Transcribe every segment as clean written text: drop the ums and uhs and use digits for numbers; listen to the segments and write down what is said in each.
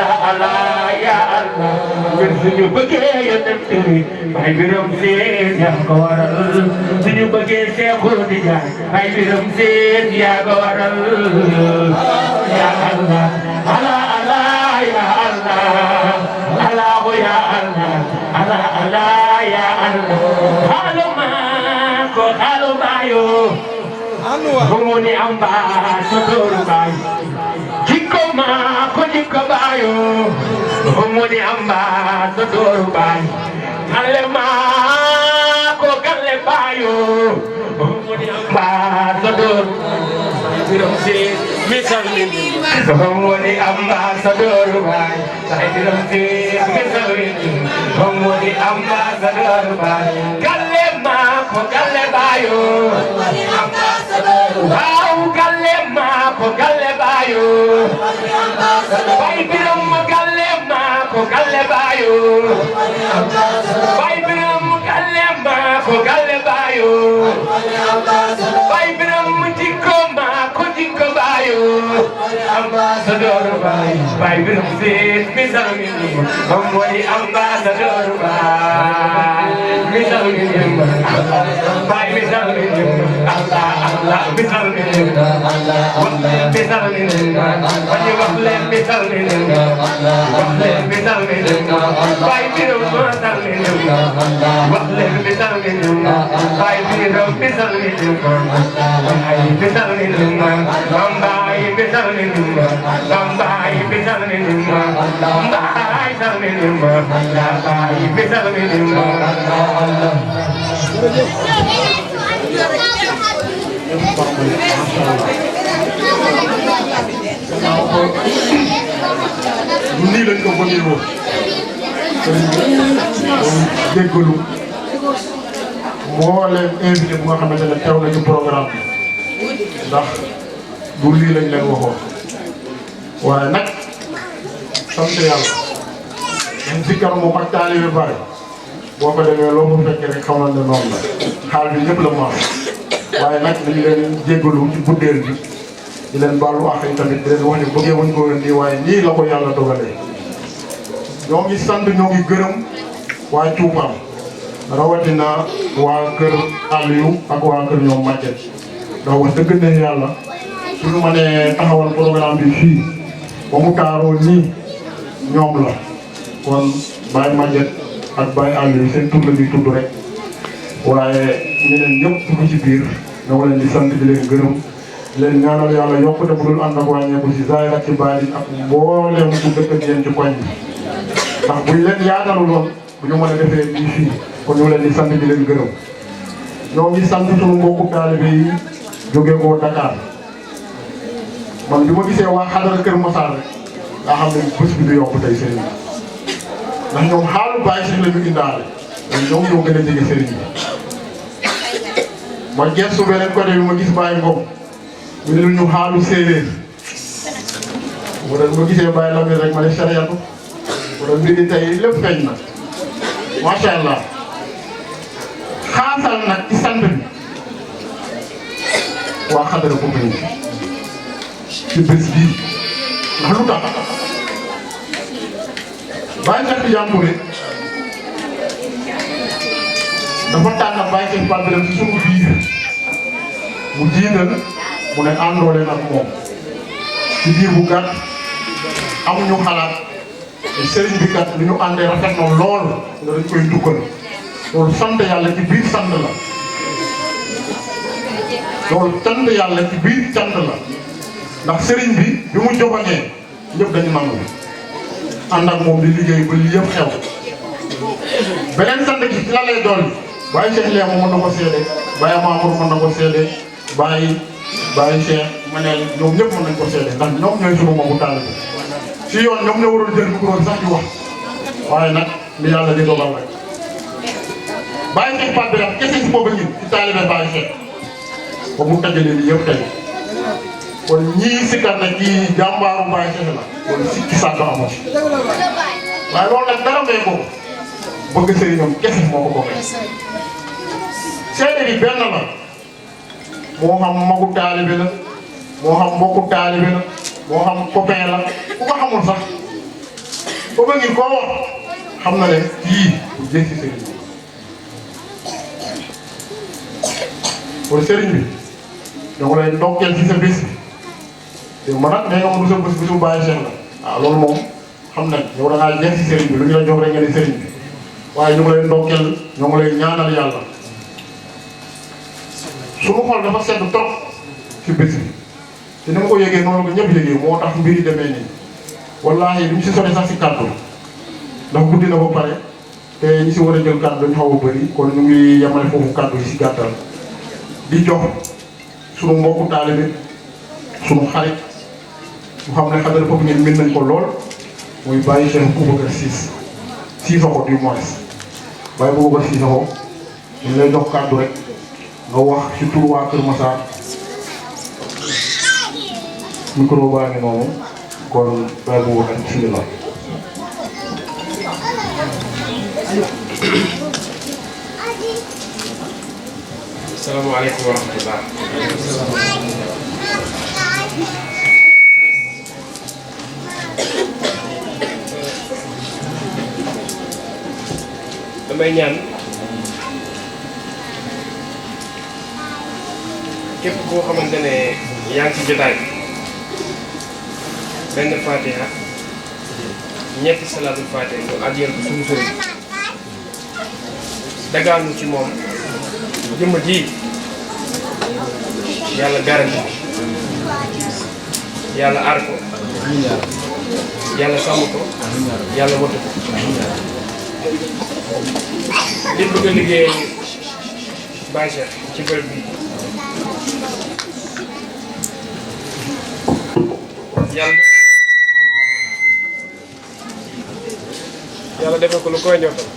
Allah ya Allah ngir suñu bëggee yonent bi bay biram seen yaa ko waral suñu bëggee Seexul Tijaan bay biram seen yaa ko waral ya Allah Allah ya Allah Allah ya Allah Allah ya Allah haluma ko halumayo Humuni amba sodoro bayo Jikoma ko jikko bayo Humuni amba sodoro bayo Alema ko galle bayo Humuni amba sodoro Biram si misal min Humuni amba sodoro bayo Sai biram si misal min Humuni amba sodoro bayo Galle ma ko galle bayo Humuni amba Wow, galema ko galebayo. Bay biram galema ko galebayo. Bay biram galema ko galebayo. Bay biram jikoma ko jikobayo. Ambassador bay, bay biram sit misalmini. Omwani ambassador bay, misalmini. Bay misalmini. Allah Allah misalmini. Misalmini. Ani wahle misalmini. Wahle misalmini. Bay biram misalmini. Wahle misalmini. Bay biram misalmini. Ay misalmini. Ambai misalmini. Ambai misalmini. Ambai misalmini. Ambai misalmini. nii lañ ko bëggee woon déggalu moo leen invité bu nga xamante ne teew nañu programme bi ndax du lii lañ leen waxoon waaye nag sant yàlla dañ sikkar moom ak taalibe bari boo ko demee loo fa fekkee rek xamal ne noonu la xaal bi ñëpp la maam waaye nag dañu leen jéggalu ci guddeel bi di leen baalu àq yi tamit di leen wax ne bëggee wuñ ko woon nii waaye nii la ko yàlla dogalee ñoo ngi sant ñoo ngi gërëm waa Cuupam rawatina waa kër Aliou ak waa kër ñoom Maguette ndax wax dëgg ne yàlla suñu mënee taxawal programme bi fii ba mu taaroo nii ñoom la kon Baye Maguette ak Baye Aliou seen tur la ñuy tudd rek waaye ñeneen ñëpp dugg ci biir ñoo leen di sant di leen gërëm leen ñaanal yàlla yokkute bu dul ànd ak wàññeeku si zaahir ak ci baatin ak mbooleem bu dëkk ak yéen ci koñ bi ndax buñ leen yaatalu loon bu ñu mën a defee bii fii kon ñu leen di sant di leen gërëm ñoo ngi sant sunu mbokku taalibe yi jógee ko Dakar man bi ma gisee waa xadara Kër Massar rek nga xam ne bés bi du yokk tey sëriñ bi ndax ñoom xaalu bàyyi si la ñu indaale ñoom ñoo gën a jege sëriñ bi ma gëstu beneen côté bi ma gis Baye Ngom ñu ne ñu xaalu séeréer ma gisee Baye Lamine rek ma ne sariyatu wala mbiri tey lépp feeñ na macha allah xaasal nag ci sant bi waa xadara ko bëri ci bés bii ndax lu tax Baye Cheikh Tidiane Touré dafa tànn Baye Cheikh Pape Birame ci suñu biir mu jiital mu ne àndoo leen ak moom ci biir bu gàtt amuñu xalaat sëriñ bi kat li ñu àndee rafet na lool nga dañ koy dugal loolu sant yàlla ci biir sant la loolu sant yàlla ci biir sant la ndax sëriñ bi bi mu joxoñee ñëpp dañu nangu ànd ak moom di liggéey ba li yëpp xew beneen sant gi ci la lay doon Baye Cheikh Leem mën na ko seede Baye Mamour mën na ko seede Baye Cheikh Manel ñoom ñëpp mën nañ ko seede ndax ñoom ñooy sunu moomu taalibe si yoon ñoom ñoo waroon jël micro sax di wax waaye nag li yàlla di dogal rek Baye Cheikh Pape Birame kese si boobu ñun ci taalibe Baye Cheikh ba mu dajale li yëpp tey kon ñii sikkar na kii jàmbaaru Baye Cheikh la kon sikki sàkk amoon waaye loolu nag dara may ko bëgg sëriñam kese moo ko bokkee seede bi benn la moo xam magu taalibe la moo xam mbokku taalibe la moo xam copain la ku ko xamul sax booba ngeen koo wax xam na ne kii bu jël si sëriñ bi kon sëriñ bi da nga lay ndokkeel ci sa bés bi te man nag nee nga ma du sa bés bi su bàyyi Cheikh la waaw loolu moom xam nañ yow da ngaa jël si sëriñ bi lu ñu la jox rek nga ne sëriñ bi waaye ñu ngi lay ndokkeel ñu ngi lay ñaanal yàlla suñu xol dafa sedd trop ci bés bi te ni ma ko yëgee noonu la ko ñëpp yëgee moo tax mbir yi demee nii wallaahi duñ si sori sax si kàddu ndax guddi na ba pare te ñi si war a jël kàddu dañu xaw a bëri kon ñu ngi yemale foofu kàddu yi si gàttal di jox sunu mbokku taalibe sunu xarit mu xam ne xadara foofu ngeen mën nañ ko lool muy Baye Cheikh Boubacar Cissokho du moins Baye Boubacar Cissokho ñu lay jox kàddu rek nga wax ci turu waa Kër Massar micro baa ngi noonu kon Baye Boubacar bismillah. Assalamualaikum warahmatullah. Damay ñaan képp koo xamante ne yaa ngi ci jotaay benn fatiha ñetti salaatul fatiha ñu àggeel ko suñu sëriñ dagaanu ci moom jëmm ji yàlla garanti yàlla aar ko yàlla sàmm ko yàlla watu ko li bëgg a liggéey Baye Cheikh ci bërëb bi yàlla defee ko lu koy ñëwtal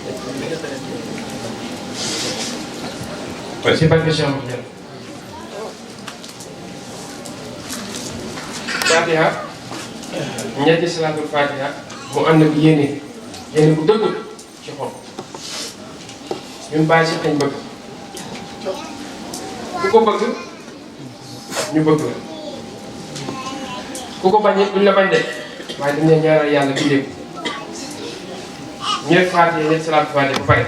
ci barke Cheikh Mouhamed Fatiha ñetti salaatul Fatiha mu ànd ak yéene bu dëgg ci xol ñun Baye Cheikh lañ bëgg ku ko bëgg ñu bëgg la ku ko bañ it duñ la bañ de waaye dañ leen ñaanal yàlla ci lépp ñetti Fatiha ñetti salaatul Fatiha ba pare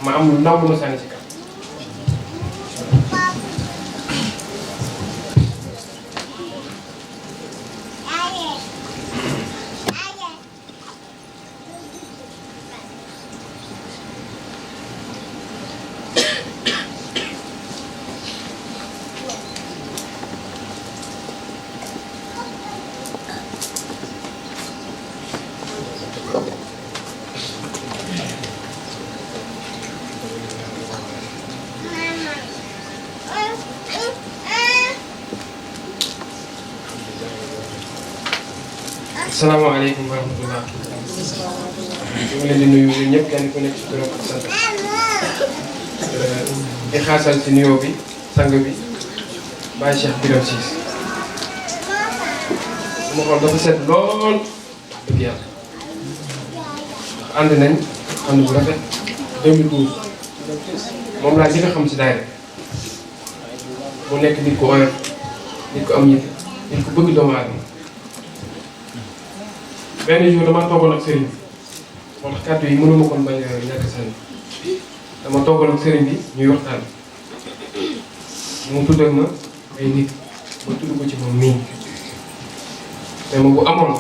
ma am lu ndaw lu ma sànni ci kaw. Assalamualaikum warahmatullah. Ñu ngi leen di nuyu ñun ñëpp kenn ku nekk ci turam ak sant di xaasal ci nuyoo bi sang bi Baye Cheikh Birame Ciss sama xol dafa set lool dëgg yàlla ànd nañ ànd bu rafet 2012 moom laa njëkk a xam ci daayira mu nekk nit ko oyof nit ko am yitte nit ko bëgg doomu aadama benn jour dama toogoon ak sëriñ bi moo tax kàddu yi mënuma kon bañ a ñàkk sànni dama toogoon ak sëriñ bi ñuy waxtaan mu tuddal ma ay nit ba tudd ko ci moom mii mais ma bu amoon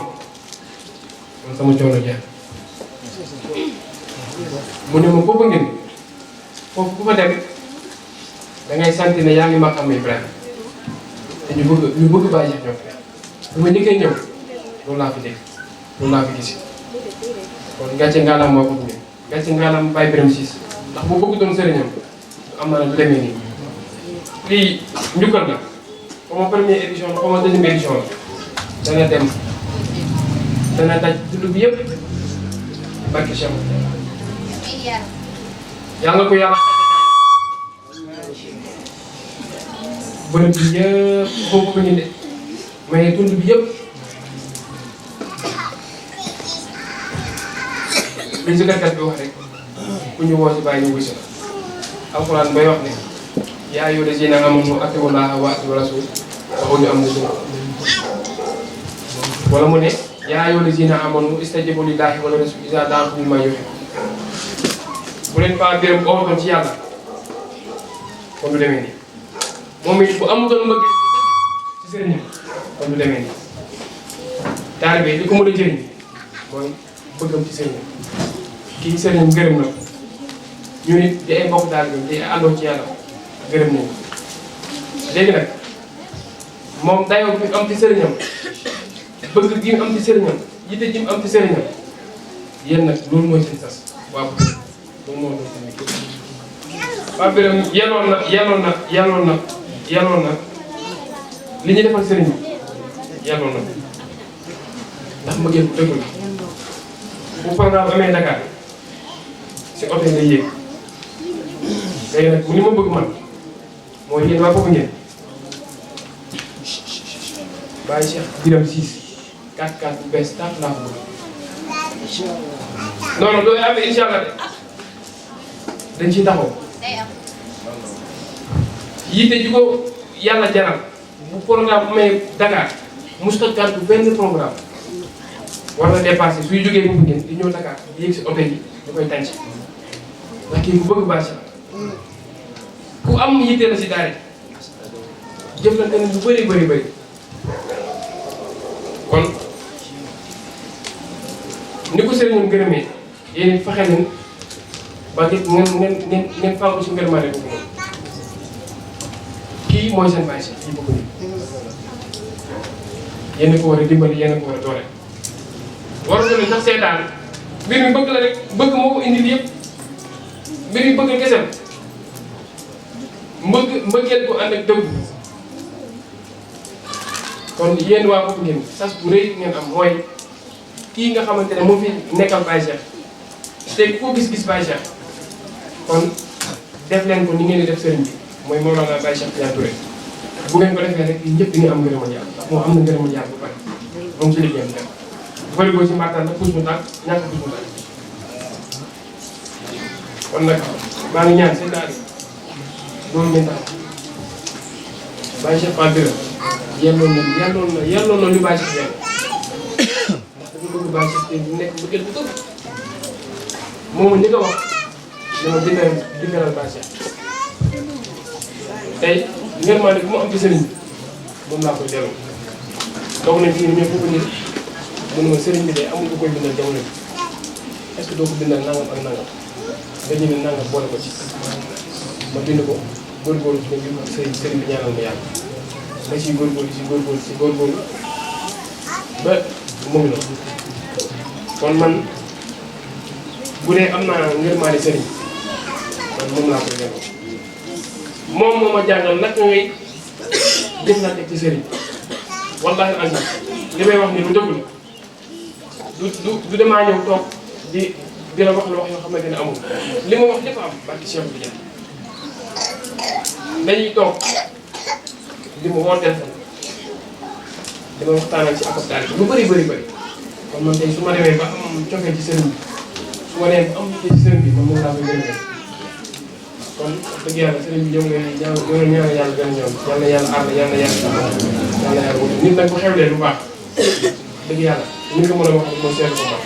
man sama coono jeex mu ne ma booba ngeen foofu ku fa dem da ngay santi ne yaa ngi ma xam Ibrahima te ñu bëgg Baye Cheikh ñoo fi bu ma njëkkee ñëw loolu laa fi dégg loolu laa fi gis kon gàcce ngaalaam moo ko tuddee gàcce ngaalaam Baye Birame Ciss ndax bu bëgg doon sëriñam am na lu demee nii lii njukkal la xaw ma première édition la xaw ma deuxième édition la dana dem dana daj dund bi yëpp barke Cheikh yàlla ko yàlla bërëb bi yëpp foofu ko ñu de mais tund bi yëpp li si gàttal bi wax rek ku ñu woo si bàyyi ñu wusi la alxuraan bay wax ne yaa ayyuhaa llaziina aamanuu atii'u llaaha wa atii'u rasuul waxuñu am na wala mu ne yaa ayyuhal lazina amanu istajibu lillahi wa lirrasuli izaa da'akum limaa yuhyiikum bu leen Paa Birame ootoon ci yàlla kon du demee nii moom it bu amutoon mbëgg ci sëriñam kon du demee nii taalibe li ko mën a jëriñ mooy bëggam ci sëriñam kii sëriñam gërëm na ñu nit di ay mbokk taalibe di àndoo ci yàlla gërëm nañu léegi nag moom dayoo bi am ci sëriñam bëgg gi mu am ci sëriñam yitte ji mu am ci sëriñam yéen nag loolu mooy seen sas waaw loolu moo doon seen liggéey Paa Birame yelloon na li ñu defal sëriñ bi yelloon na ndax mbëggeel bu dëgg la bu programme amee Dakar si oto yi lay yéeg léegi nag ni ma bëgg man mooy yéen waa foofu ngeen bàyyi Cheikh Birame 6 4-4 bu bees tàq laa ko bëgg non non loolu amee incha allah de dañ ciy taxaw yitte ji ko yàlla jaral bu programme amee Dakar mosut a gàddu benn programme war na dépassé suy jógee bu ngeen di ñëw Dakar di yéeg si oto yi da koy tànc ndax kii bu bëgg bâche ku am yitte la si daara jëflante nañ bu bëri kon ni ko sëriñam gërëmee yéen it fexe leen ba ngeen fànku si ngërmaane boobu noonu kii mooy seen bâche yi bëgg ni yéen a ko war a dimbali yéen a ko war a doole war ko ne sax seetaan mbir mi bëgg la rek bëgg moo ko indil yëpp mbir mi bëgg kese mbëggeel ko ànd ak dëgg kon yéen waa foofu ngeen sas bu rëy ngeen am mooy kii nga xamante ne moo fi nekkal Baye Cheikh te koo gis-gis Baye Cheikh kon def leen ko ni ngeen di def sëriñ bi mooy Mawlana Baye Cheikh Tidiane Touré bu ngeen ko defee rek ñëpp di nga am ngërëmal yàlla ndax moo am na ngërëmal yàlla bu bari moom ci liggéeyam dem bu bëri boo ci mbartaan nag puus mu tànk ñàkk puus mu tànk kon nag maa ngi ñaan seen daal loolu ngeen tax Baye Cheikh Paa Birame yelloon na lu Baye Cheikh yàlla ndax dafa bëgg Baye Cheikh te bu nekk bëggeel bu tëb moomu ñi ko wax dama dingaral Baye Cheikh tey ngërmaande bu mu am ci sëriñ bi moom laa koy delloo toog nañ fi ñëw foofu nit mu ne ma sëriñ bi de amul ko koy bindal jamono bi est-ce que doo ko bindal nangam ak nangam nga ñëw nangam boole ko ci ma bind ko góorgóorlu ci ne bi sëriñ bi ñaanal ma yàlla ma siy góorgóorlu ba mu ngi noonu kon man bu dee am naa ngërmaande sëriñ man moom laa koy delloo moom moo ma jàngal naka ngay jëflante ci sëriñ wallahi azim li may wax ni lu dëgg la du damaa ñëw toog di la wax yoo xamante ne amul li ma wax lépp am barki Cheikh Tidiane dañuy toog di ma woo téléphone di ma waxtaanal ci akab daal lu bëri kon man tey su ma demee ba am cofee ci sëriñ bi su ma demee ba am ci sëriñ bi man moom laa koy gërëmee kon dëgg yàlla sëriñ bi ñoom ñaan yàlla gën a ñoom yàlla aar na yàlla wutu nit nag bu xewlee lu baax dëgg yàlla ni nga mën a wax mooy seetlu ko baax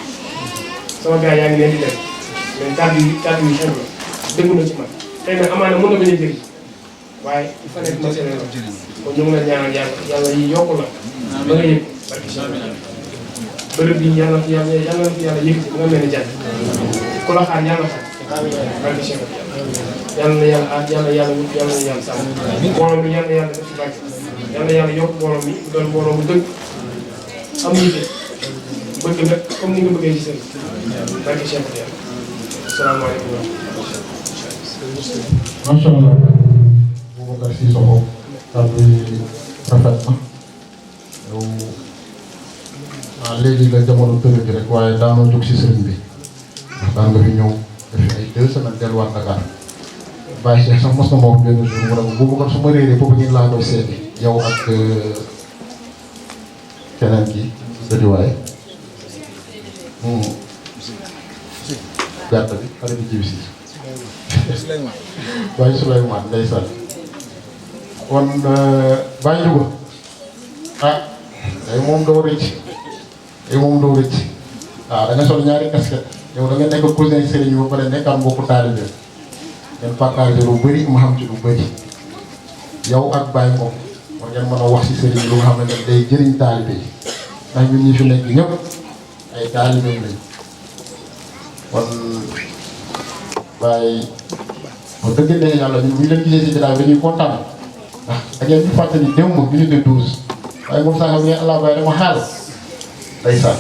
sama gars yaa ngi leen di dem mais kàddu yi xew la dëgg na ci man xëy na amaana mën na bañ a jëriñ waaye il fallait que ma seetlu la kon ñu ngi la ñaanal yàlla yi yokku la ba nga yëg barki bërëb bi yàlla fi yàlla yëkkati ba nga mel ni jàng ku la xaar yàlla xaar barki Cheikh yàlla na yàlla aar yàlla wut yàlla na yàlla sàmm mbooloo mi yàlla def ci barke yàlla yokk mbooloo mi doon mbooloo mu dëgg am yitte bëgg nag comme ni nga bëggee ci seen barke Cheikh yàlla salaamaaleykum wa rahmatulah. macha allah Boubacar Cissokho kàddu yi rafet na yow léegi la jamono tënk bi rek waaye daanoo jóg si sëriñ bi ndax daan nga fi ñëw def ay 2 semaines delluwaat Dakar Baye Cheikh sax mos na ma wax benn jour mu ne ma Boubacar su ma réeree foofu ñu laa koy seeti yow ak keneen ki dëgg waaye gàtt bi xale bi jiw si Baye Souleymane ndeysaan kon Baye Ndiouga ah day moom doo rëcc yow moom doo rëcc waaw da nga sol ñaari casquette yow da nga nekk cousin Serigne ba pare nekk am mbokku taalibe ngeen partagé lu bëri mu xam ci lu bëri yow ak Baye moom war ngeen mën a wax ci Serigne lu nga xam ne day jëriñ taalibe yi ndax ñun ñi fi nekk ñëpp ay taalibe lañ kon Baye ba dëgg ne yàlla ñun bu ñu leen gisee si jotaay dañuy kontaan ndax da ngeen di fàttali démb bi ñu de 12 waaye moom sax ngeen allah Baye dama xaal day sax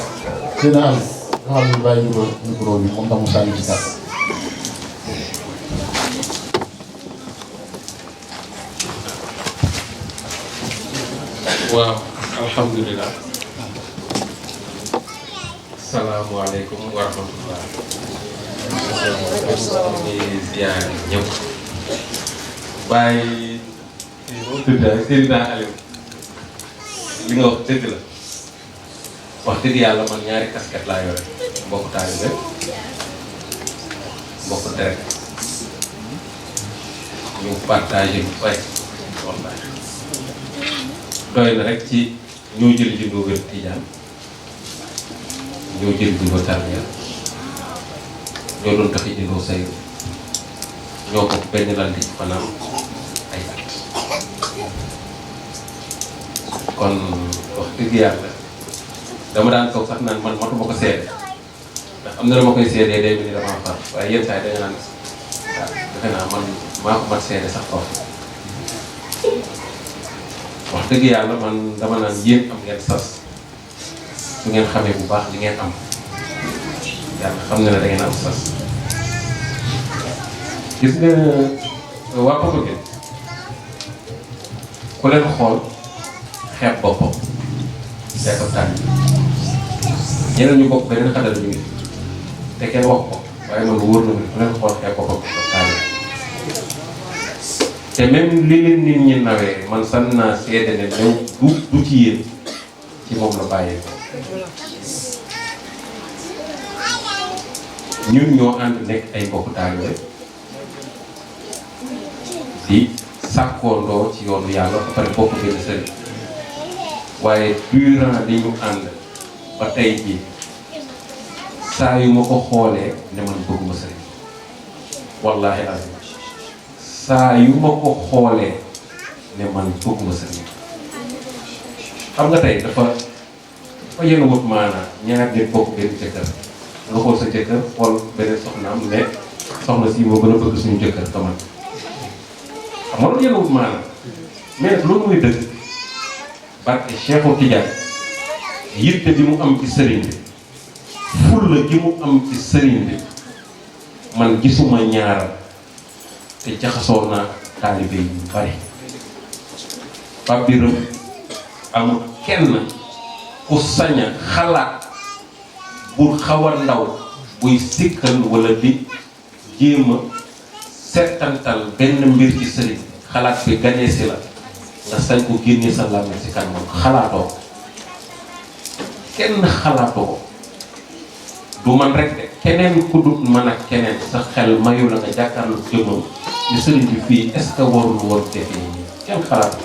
seen àll nga xam ne Baye micro bi moom tam mu sànni ci kàddu. waaw alhamdulilah salaamualeykum wa rahmatullah ñu ngi ziar ñëpp Baye Seydina Aliou li nga wax dëgg la wax dëgg yàlla man ñaari casquette laa yore mbokku taalibe mbokku deret ñu partagé bu bari wallahi doy na rek ci ñoo jël ji ndóobal Tijaan ñoo jël ji ndóo tarbiya ñoo doon taxi ji ndóo sayru ñoo bokk benn lal di fanaan ay at kon wax dëgg yàlla dama daan toog sax naan man matuma ko seede ndax am na dama koy seedee day mel ni dama far waaye yenn saa yi da nga naan waaw defe naa man maa ko mat seede sax foofu wax dëgg yàlla man dama naan yéen am ngeen sas su ngeen xamee bu baax li ngeen am yàlla xam ne da ngeen am sas gis nga waa Popenguine ku leen xool xeeb boppam yaakaar naa ñeneen ñu bokk beneen xadar ñu ngi te kenn wax ko waaye man wóor na ma ku leen xool xeeb boppam te même li leen nit ñi nawee man san naa seede ne new du ci yéen ci moom la bàyyee ko ñun ñoo ànd nekk ay bokk taalibe di sàkkoondoo ci yoonu yàlla ba pare bokk benn sëriñ waaye durant li ñu ànd ba tey jii saa yu ma ko xoolee ne man bëgguma sëriñ wallaahi azim saa yu ma ko xoolee ne man bëgguma sëriñ xam nga tey dafa yéen a wut maanaam ñaar nit bokk benn jëkkër nga xool sa jëkkër xool beneen soxnaam ne soxna si moo gën a bëgg suñu jëkkër ka man xam nga loolu yéen a wut maanaam mais nag loolu muy dëgg barke Cheikhu Tidiane yitte bi mu am ci sëriñ bi fulla gi mu am ci sëriñ bi man gisuma ñaaral te jaxasoo naa taalibe yu bari Pape Birame amul kenn ku sañ a xalaat bu xaw a ndaw buy sikkal wala di jéem a settantal benn mbir ci sëriñ xalaat bi gañee si la nga sañ ko génnee sa làmmiñ si kanamam xalaatoo ko kenn xalaatoo ko du man rek de keneen ku dut man ak keneen sa xel mayu la nga jàkkaarlu jëmmam ni sëriñ bi fii est-ce que warul woon defee nii kenn xalaat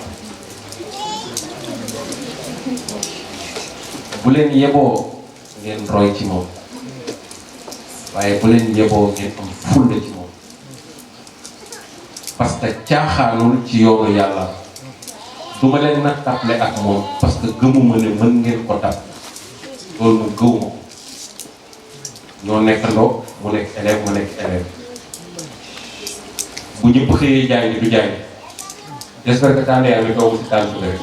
bu leen yeboo ngeen roy ci moom waaye bu leen yeboo ngeen am fulla ci moom parce que caaxaanul ci yoonu yàlla du ma leen nag tàppale ak moom parce que gëmuma ne mën ngeen ko tàpp loolu moom gëwuma ko ñoo nekkandoo mu nekk élève mu nekk élève bu ñëpp xëyee jàngi du jàngi j'espère que tànn yaa ngi toog si tànn bi rek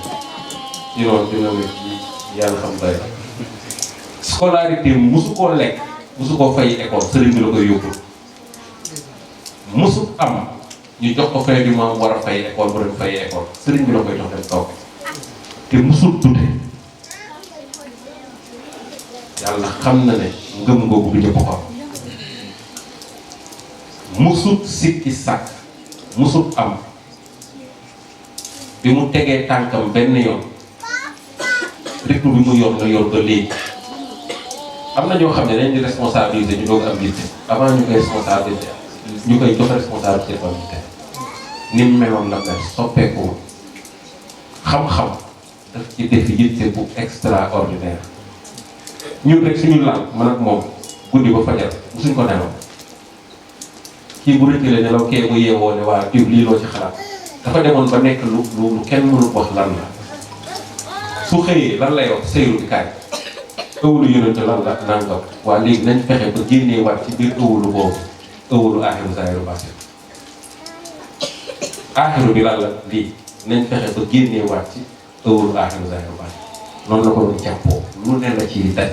sinon dina wér ci yàlla xam doy scolarité musu koo lekk musu koo fay école sëriñ bi la koy yóbbul musu am ñu jox ko fin du mois war a fay école bu dem fay école sëriñ bi la koy jox dem toog te musul dute yàlla xam na ne ngëm googu bi ñëpp ko musut sikki sàkk musut am bi mu tegee tànkam benn yoon rythme bi mu yor nga yor ba léegi am na ñoo xam ne dañ di responsabiliser ñu doog am yitte avant ñu koy responsabiliser ñu koy jox responsabilité ba yitte ni mu meloon la mel soppeeku xam-xam daf ci def yitte bu extraordinaire ñun rek suñu lal man ak moom guddi ba fajar musuñ ko nelaw kii bu rekkile nelaw kee bu yeewoo ne waa diw lii loo ci xalaat dafa demoon ba nekk lu kenn mënul wax lan la su xëyee lan lay wax sëyru bi kaay ëwulu yonente lan la nangam waa léegi nañ fexe ba génnee waat ci biir ëwulu boobu ëwulu aaxiru zaahiru baatin aaxiru bi lan la lii nañ fexe ba génnee waat ci ëwulu aaxiru zaahiru baatin noonu la ko doon jàppoo lu ne la ci daj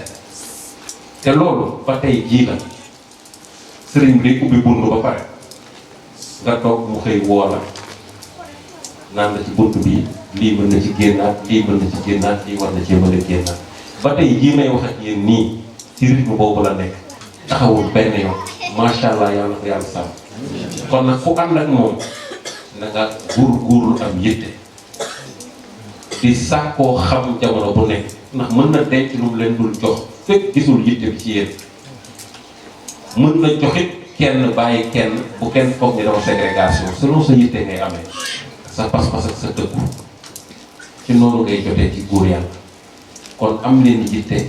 te loolu ba tey jii la sëriñ bi day ubbi bunt ba pare nga toog mu xëy woo la naan la ci bunt bi lii mën na ci génnaat lii mën na ci génnaat lii war na cee mën a génnaat ba tey jii may wax ak yéen nii ci rythme boobu la nekk taxawul benn yoon macha allah yàlla ko yàlla sàmm kon nag ku ànd ak moom na nga góorgóorlu am yitte di sàkkoo xam jamono bu nekk ndax mën na denc lu mu leen dul jox fekk gisul yitte bi ci yéen mën na joxit kenn bàyyi kenn bu kenn foog ni dafa ségrégation selon sa yitte ngay amee sa pas-pas ak sa dëkku ci noonu ngay jotee ci góor yàlla kon am leen yitte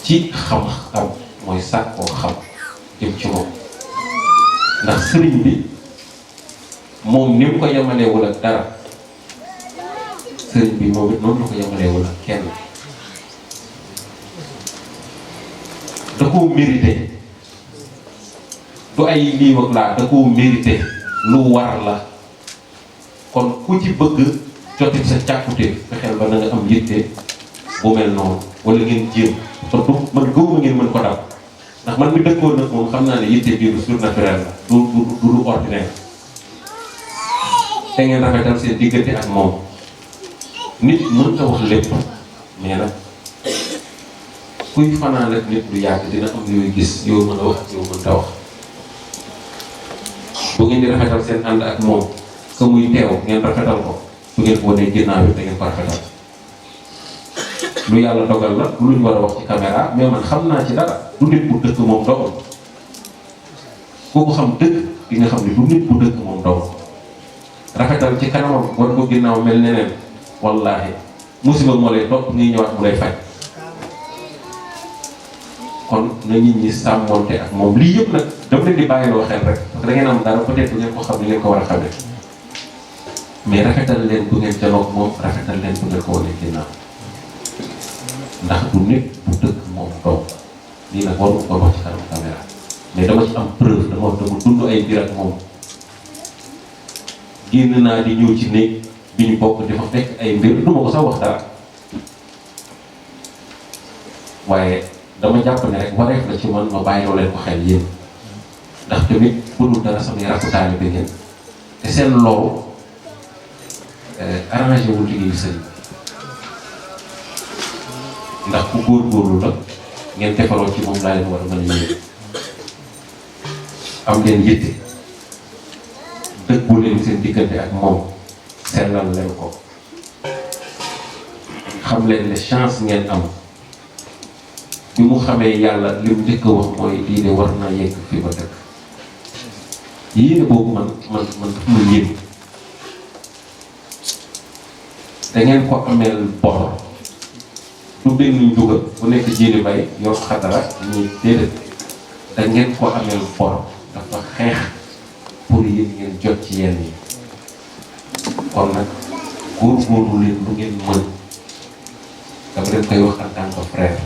ci xam-xam mooy sàkkoo xam jëm ci moom ndax sëriñ bi moom ni mu ko yemalewul ak dara sëriñ bi moom it noonu la ko yemalewul ak kenn da koo mérité du ay lii ak laa da koo mérité lu war la kon ku ci bëgg jotit sa càkkute fexeel ba na nga am yitte bu mel noonu wala ngeen jéem te du man gëwuma ngeen mën ko dab ndax man mi dëkkoon nag moom xam naa ne yitte bii du surnaturel la du ordinaire te ngeen rafetal seen diggante ak moom nit mën ta wax lépp mais nag kuy fanaan ak nit lu yàgg dina am yooyu gis yow mën a wax ak yow mën ta wax bu ngeen di rafetal seen ànd ak moom que muy teew ngeen rafetal ko bu ngeen ko wanee ginnaaw bi da ngeen ko rafetal lu yàlla dogal la lu ñu war a wax ci caméra mais man xam naa ci dara du nit bu dëkk moom dogal kooku xam dëkk di nga xam ne du nit bu dëkk moom dogal rafetal ci kanamam war ko ginnaaw mel neneen wallaahi musiba moo lay topp ngay ñëwaat mu lay faj kon na nit ñi sàmmonte ak moom lii yëpp nag dama leen di bàyyiloo xel rek parce que da ngeen am dara peut-être ngeen ko xam ni ngeen ko war a xamee mais rafetal leen bu ngeen janoog moom rafetal leen bu ngeen ko wane ginnaaw ndax du nit bu dëkk moom doom lii nag waru ko wax ci kanam caméra mais dama ci am preuve dama dund ay mbir ak moom génn naa di ñëw ci néeg bi ñu bokk dafa fekk ay mbir du ma ko sax wax dara waaye dama jàpp ne rek wareef la ci man ma bàyyiloo leen ko xel yéen ndax tamit bu dul dara samay rakku taalibe ngeen te seen loolu arrangé wul liggéeyu sëriñ ndax ku góorgóorlu la ngeen defaroo ci moom laa leen war a mën a ñëw am leen yitte dëggu leen seen diggante ak moom sellal leen ko xam leen ne chance ngeen am bi mu xamee yàlla li mu njëkk a wax mooy lii de war naa yegg fi ba dëkk yéene boobu man daf ma yéem da ngeen ko ameel bor du benn njuga bu nekk jéeli bay yor xadara ñuy déedéet da ngeen ko ameel bor dafa xeex pour yéen ngeen jot ci yenn yi kon nag góorgóorlu leen lu ngeen mën dama leen koy wax en tant que frère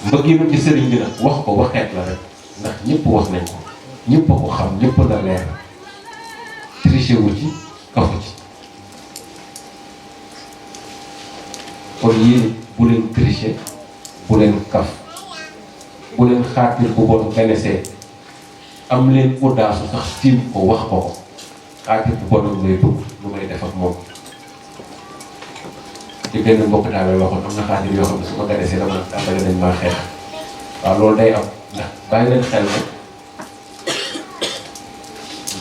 mbëggeelu ci sëriñ bi nag wax ko waxeet la rek ndax ñëpp wax nañ ko ñëpp a ko xam ñëpp la leer triché wu ci kafu ci kon yéen bu leen triché bu leen kaf bu leen xaatir bu bon ganesee am leen audace sax tiim ko wax ko xaatir bu bonam lay dugg lu may def ak moom ci benn mbokk taal bi waxoon am na xaatir yoo xam ne su ma ganesee dama tàmbale nañ maa xeex waaw loolu day am ndax bàyyi leen xel ne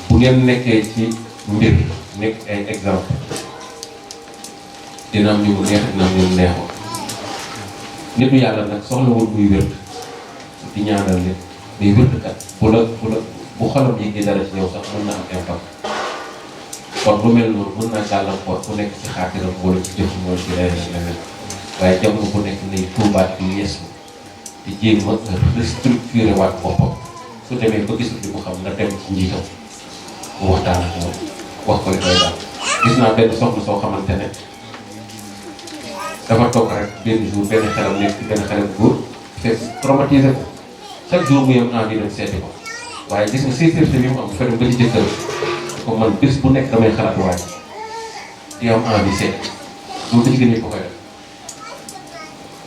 bu ngeen nekkee ci mbir nekk ay exemple dina am ñu mu neex dina am ñu mu neexoo nitu yàlla nag soxlawul muy wér di ñaanal nit day wérkat bu xolam yëgee dara ci yow sax mën na am impact kon lu mel noonu mën naa gàllankoor ku nekk ci xaatiram wala ci jëf wala ci leneen leneen waaye jamono bu nekk nay tuubaat di yees di jéem a restructuré waat boppam su demee ba gisul li mu xam na dem ci njiitam mu waxtaan ak moom wax ko li koy daal. gis naa benn soxna soo xamante ne dafa toog rek benn jour benn xelam nekk benn xelam góor fekk traumatisé ko chaque jour mu yem envie dem seeti ko waaye gis nga sécurité bi mu am fenn ba ci jëkkër ko man bés bu nekk damay xalaat waaye di am envie seeti loolu ko jigéen ñi ko koy def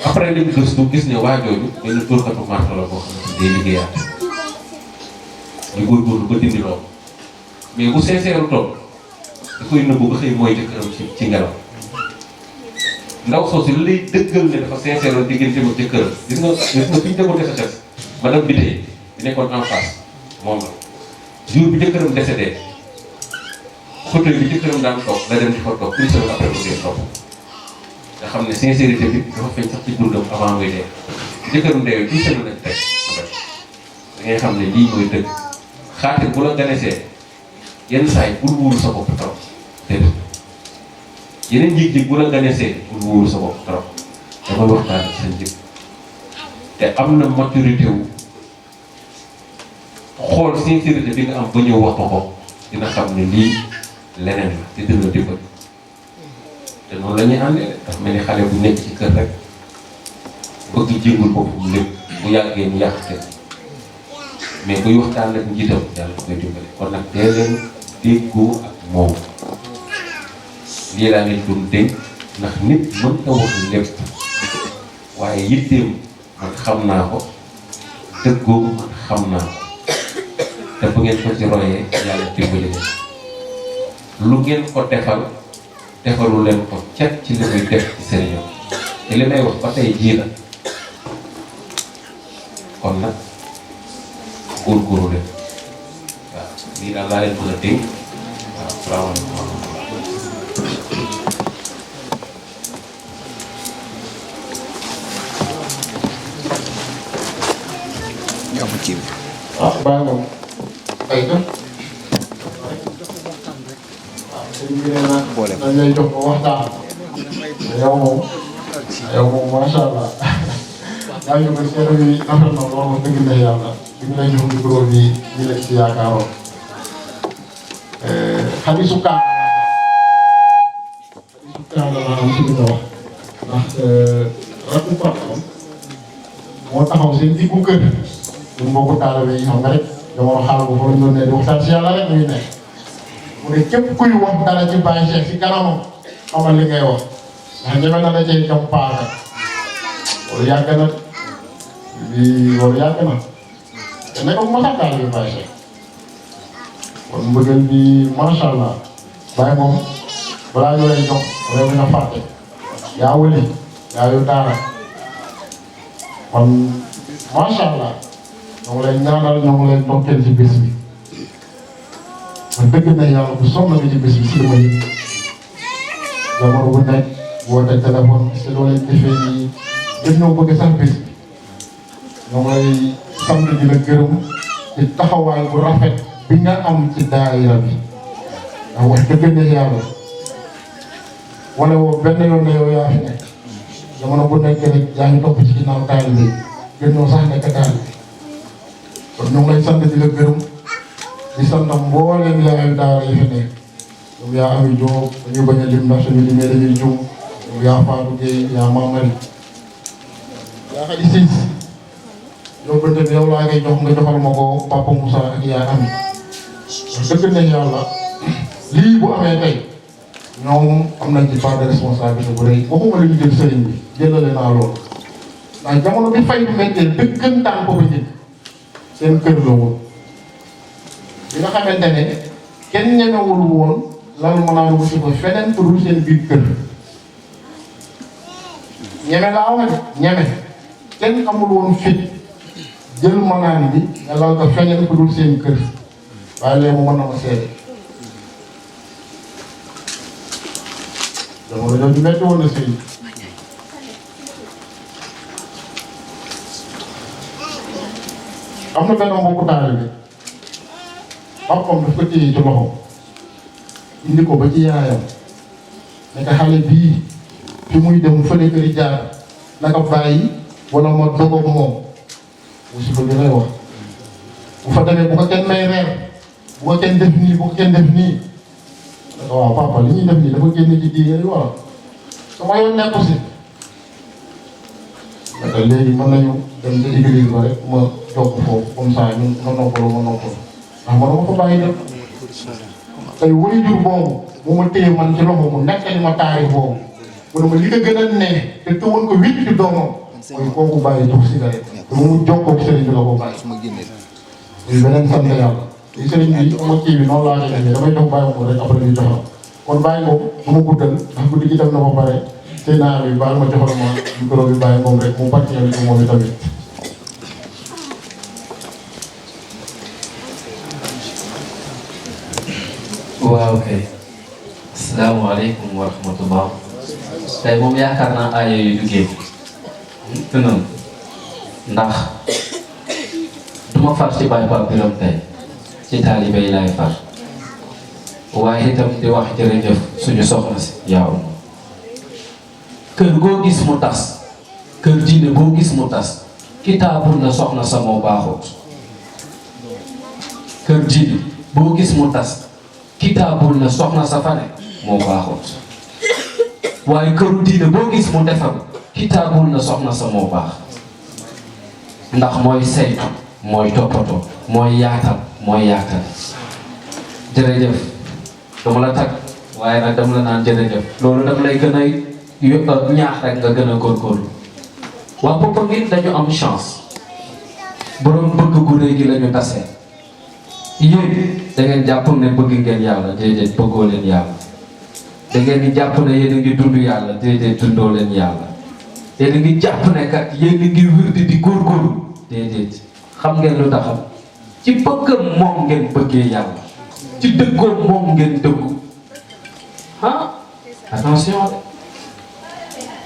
après li mu gëstu gis ne waa jooju benn tóorkatu marto la boo xam ne day liggéeyaat ñu góorgóorlu ba dindi loolu mais bu sincère toog da koy nëbbu ba xëy mooy jëkkëram ci ngelaw ndaw soosu li lay dëggal ne dafa sincère diggante ak jëkkëram gis nga fi ñu demoon sa test madame Biteye bi nekkoon en face moom la jour bi jëkkëram décédé fauteuil bi jëkkëram daan toog la dem di fa toog une semaine après mu dee toog nga xam ne sincérité bi dafa feeñ sax ci dundam avant muy dee jëkkëram dee une semaine lañ teg da ngay xam ne lii mooy dëgg xaatir bu la ganesee yenn saa yi bul wóolu sa bopp trop déedéet yeneen jig-jig bu la ganesee bul wóolu sa bopp trop dama waxtaan ak sa njëg te am na maturité wu xool sincérité bi nga am ba ñëw wax ko dina xam ne lii leneen la te dina dimbali te noonu la ñuy àndee dafa mel ni xale bu nekk ci kër rek bëgg jéngul boppam lépp bu yàggee ñu yàqte mais buy waxtaan ak njiitam yàlla da koy dimbali kon nag dee leen déggoo ak moom lii laa leen doon dénk ndax nit mën na wax lépp waaye yitteem man xam naa ko dëggoo man xam naa ko te bu ngeen ko ci royee yàlla dimbali leen lu ngeen ko defal defalu leen ko cet ci li muy def ci sëriñam te li may wax ba tey jii la kon nag góorgóorlu leen waaw lii daal laa leen mën a dénk waaw salaamaaleykum wa rahmatulah. bàyyi moom ay def waaw sëñ bi nee na dañ lay jox ko waxtaan yow moom macha allah yaa ngi ko seetlu bi rafet na lool dëgg na yàlla bi ñu lay jox micro bi ñu leen si yaakaaroon xadisu kaan la am si li nga wax ndax rakku papaam moo taxaw seen diggu kër ñun mbokku taalibe yi xam nga rek jamono xaaral ko fa la ñu doon ne di waxtaan si yàlla rek la ñu nekk mu ne képp kuy wax dara ci Baye Cheikh si kanamam xamal li ngay wax ndax ñeme na la cee jam paaka loolu yàgg na loolu yàgg na te nekk bu ma sax taalibe Baye Cheikh kon mbëggal bi macha allah Baye moom balaa ñu lay jox wala nga fàtte yaa wëli yaa yu daara kon macha allah ñoo ngi lay ñaanal ñoo ngi lay ndokkeel ci bés bi man dëgg na yàlla bu sonn nga ci bés bi si li ma yëg jamono bu nekk woote téléphone est-ce que doo leen defee nii gën ñoo bëgg sax bés bi ñoo ngi lay sant di la gërëm ci taxawaay bu rafet bi nga am ci daayira bi ndax wax dëgg na yàlla wane woo benn yoon ne yow yaa fi nekk jamono bu nekk rek yaa ngi topp ci ginnaaw taalibe bi gën ñoo sax nekk taalibe kon ñu ngi lay sant di la gërëm di sant mbooleem yaayu daara yi fi nekk ñoom yaa Ami Diop dañuy bañ a lim ndax suñu limee dañuy jum ñoom yaa Fatou Gueye yaa Mamari yaa Khady Ciss yow bënte bi yow laa ngay jox nga joxal ma ko Papa Moussa ak yaa Ami dëgg ne yàlla lii bu amee tey ñoom am nañ ci part de responsabilité bu rëy waxuma li ñu jël sëriñ bi jëlale naa loolu ndax jamono bi fay bu méttee dëggantaan ko ba njëkk seen kër la woon bi nga xamante ne kenn ñemewul woon lan mën naa wuti ko feneen pour dul seen biir kër ñeme laa wax ñeme kenn amul woon fit jël manaan bi nga lal ko feneen pour dul seen kër waaye léegi mu mën na ma seede jamono jooju metti woon na sëy am na benn mbokku taalibe bi papam daf ko téye ci loxo indi ko ba ci yaayam ne ko xale bii fi muy dem fële këri jaar naka bàyyi wala ma dogoog moom musiba bi lay wax bu fa demee bu ko kenn may reer bu ko kenn def nii bu ko kenn def nii waaw papa li ñuy def nii dafa génne ci diine wala sama yoon nekku si parce que léegi mën nañu dem ci église ba rek ma toog foofu comme ça ñun ma noppalu ndax manuma ko bàyyi dem tey waajur boobu bu ma téye man ci loxo mu nekk ni ma taarix boobu mu ne ma li nga gën a ne te teewoon ko witt ci doomam mooy kooku bàyyi tux cigarette te mu jokkoo ak sëriñ bi la ko bàyyi muy beneen sant yàlla te sëriñ bi ama kii bi noonu laa ko defee damay jox bàyyi ko rek après ñu jox la kon bàyyi moom du ma guddal ndax guddi gi dem na ba pare te naa bi baal ma joxal ma micro bi bàyyi moom rek mu bàcc ci moom tamit. waaw kay asalaamaaleykum wa rahmatullah tey moom yaakaar naa aaya yu duggee te noonu ndax duma far ci Baye Pape Birame tey ci taalibe yi laay far waaye itam di wax jërëjëf suñu soxna si yaa kër goo gis mu tas kër diine goo gis mu tas kitaabul na soxna sa moo baaxut kër diine boo gis mu tas kitaabul na soxna sa fa ne moo baaxut waaye këru diine boo gis mu defar kitaabul na soxna sa moo baax ndax mooy saytu mooy toppatoo mooy yaatal mooy yaatal jërëjëf dama la tag waaye nag dama la naan jërëjëf loolu dama lay gën a ñaax rek nga gën a góorgóorlu waa Popenguine dañu am chance borom bëgg gu rëy gi lañu tasee yéen da ngeen jàpp ne bëgg ngeen yàlla déedéet bëggoo leen yàlla da ngeen di jàpp ne yéen a ngi dund yàlla déedéet dundoo leen yàlla yéen a ngi jàpp ne kat yéen a ngi wirdi di góorgóorlu déedéet xam ngeen lu taxam ci bëggam moom ngeen bëggee yàlla ci dëggoom moom ngeen dëggu ah attention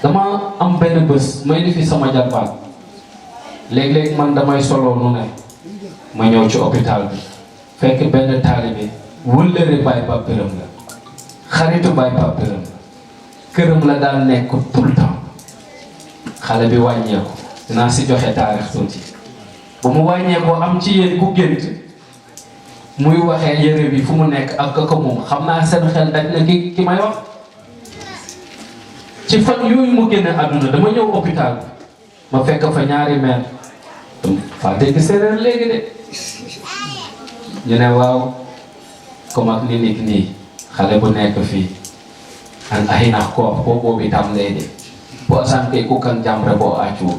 dama am benn bés may di fi sama jarbaat léeg-léeg man damay solo nu ne ma ñëw ci hôpital bi fekk benn taalibe wëllëre Baye Pape Birame la xaritu Baye Pape Birame la këram la daan nekk tout le temps xale bi wàññeeku dinaa si joxe taarix tuuti bu mu wàññeekoo am ci yéen ku gént muy waxee yére bi fu mu nekk ak ko moom xam naa seen xel daj na ki may wax ci fan yooyu mu génne àdduna dama ñëw hôpital ma fekk fa ñaari mère faa dégg séeréer léegi de ñu ne waaw comme ak ni nit nii xale bu nekk fii an ahinax koox ko boobu tam lay de bo asan kay ku kan jàmbre boo accu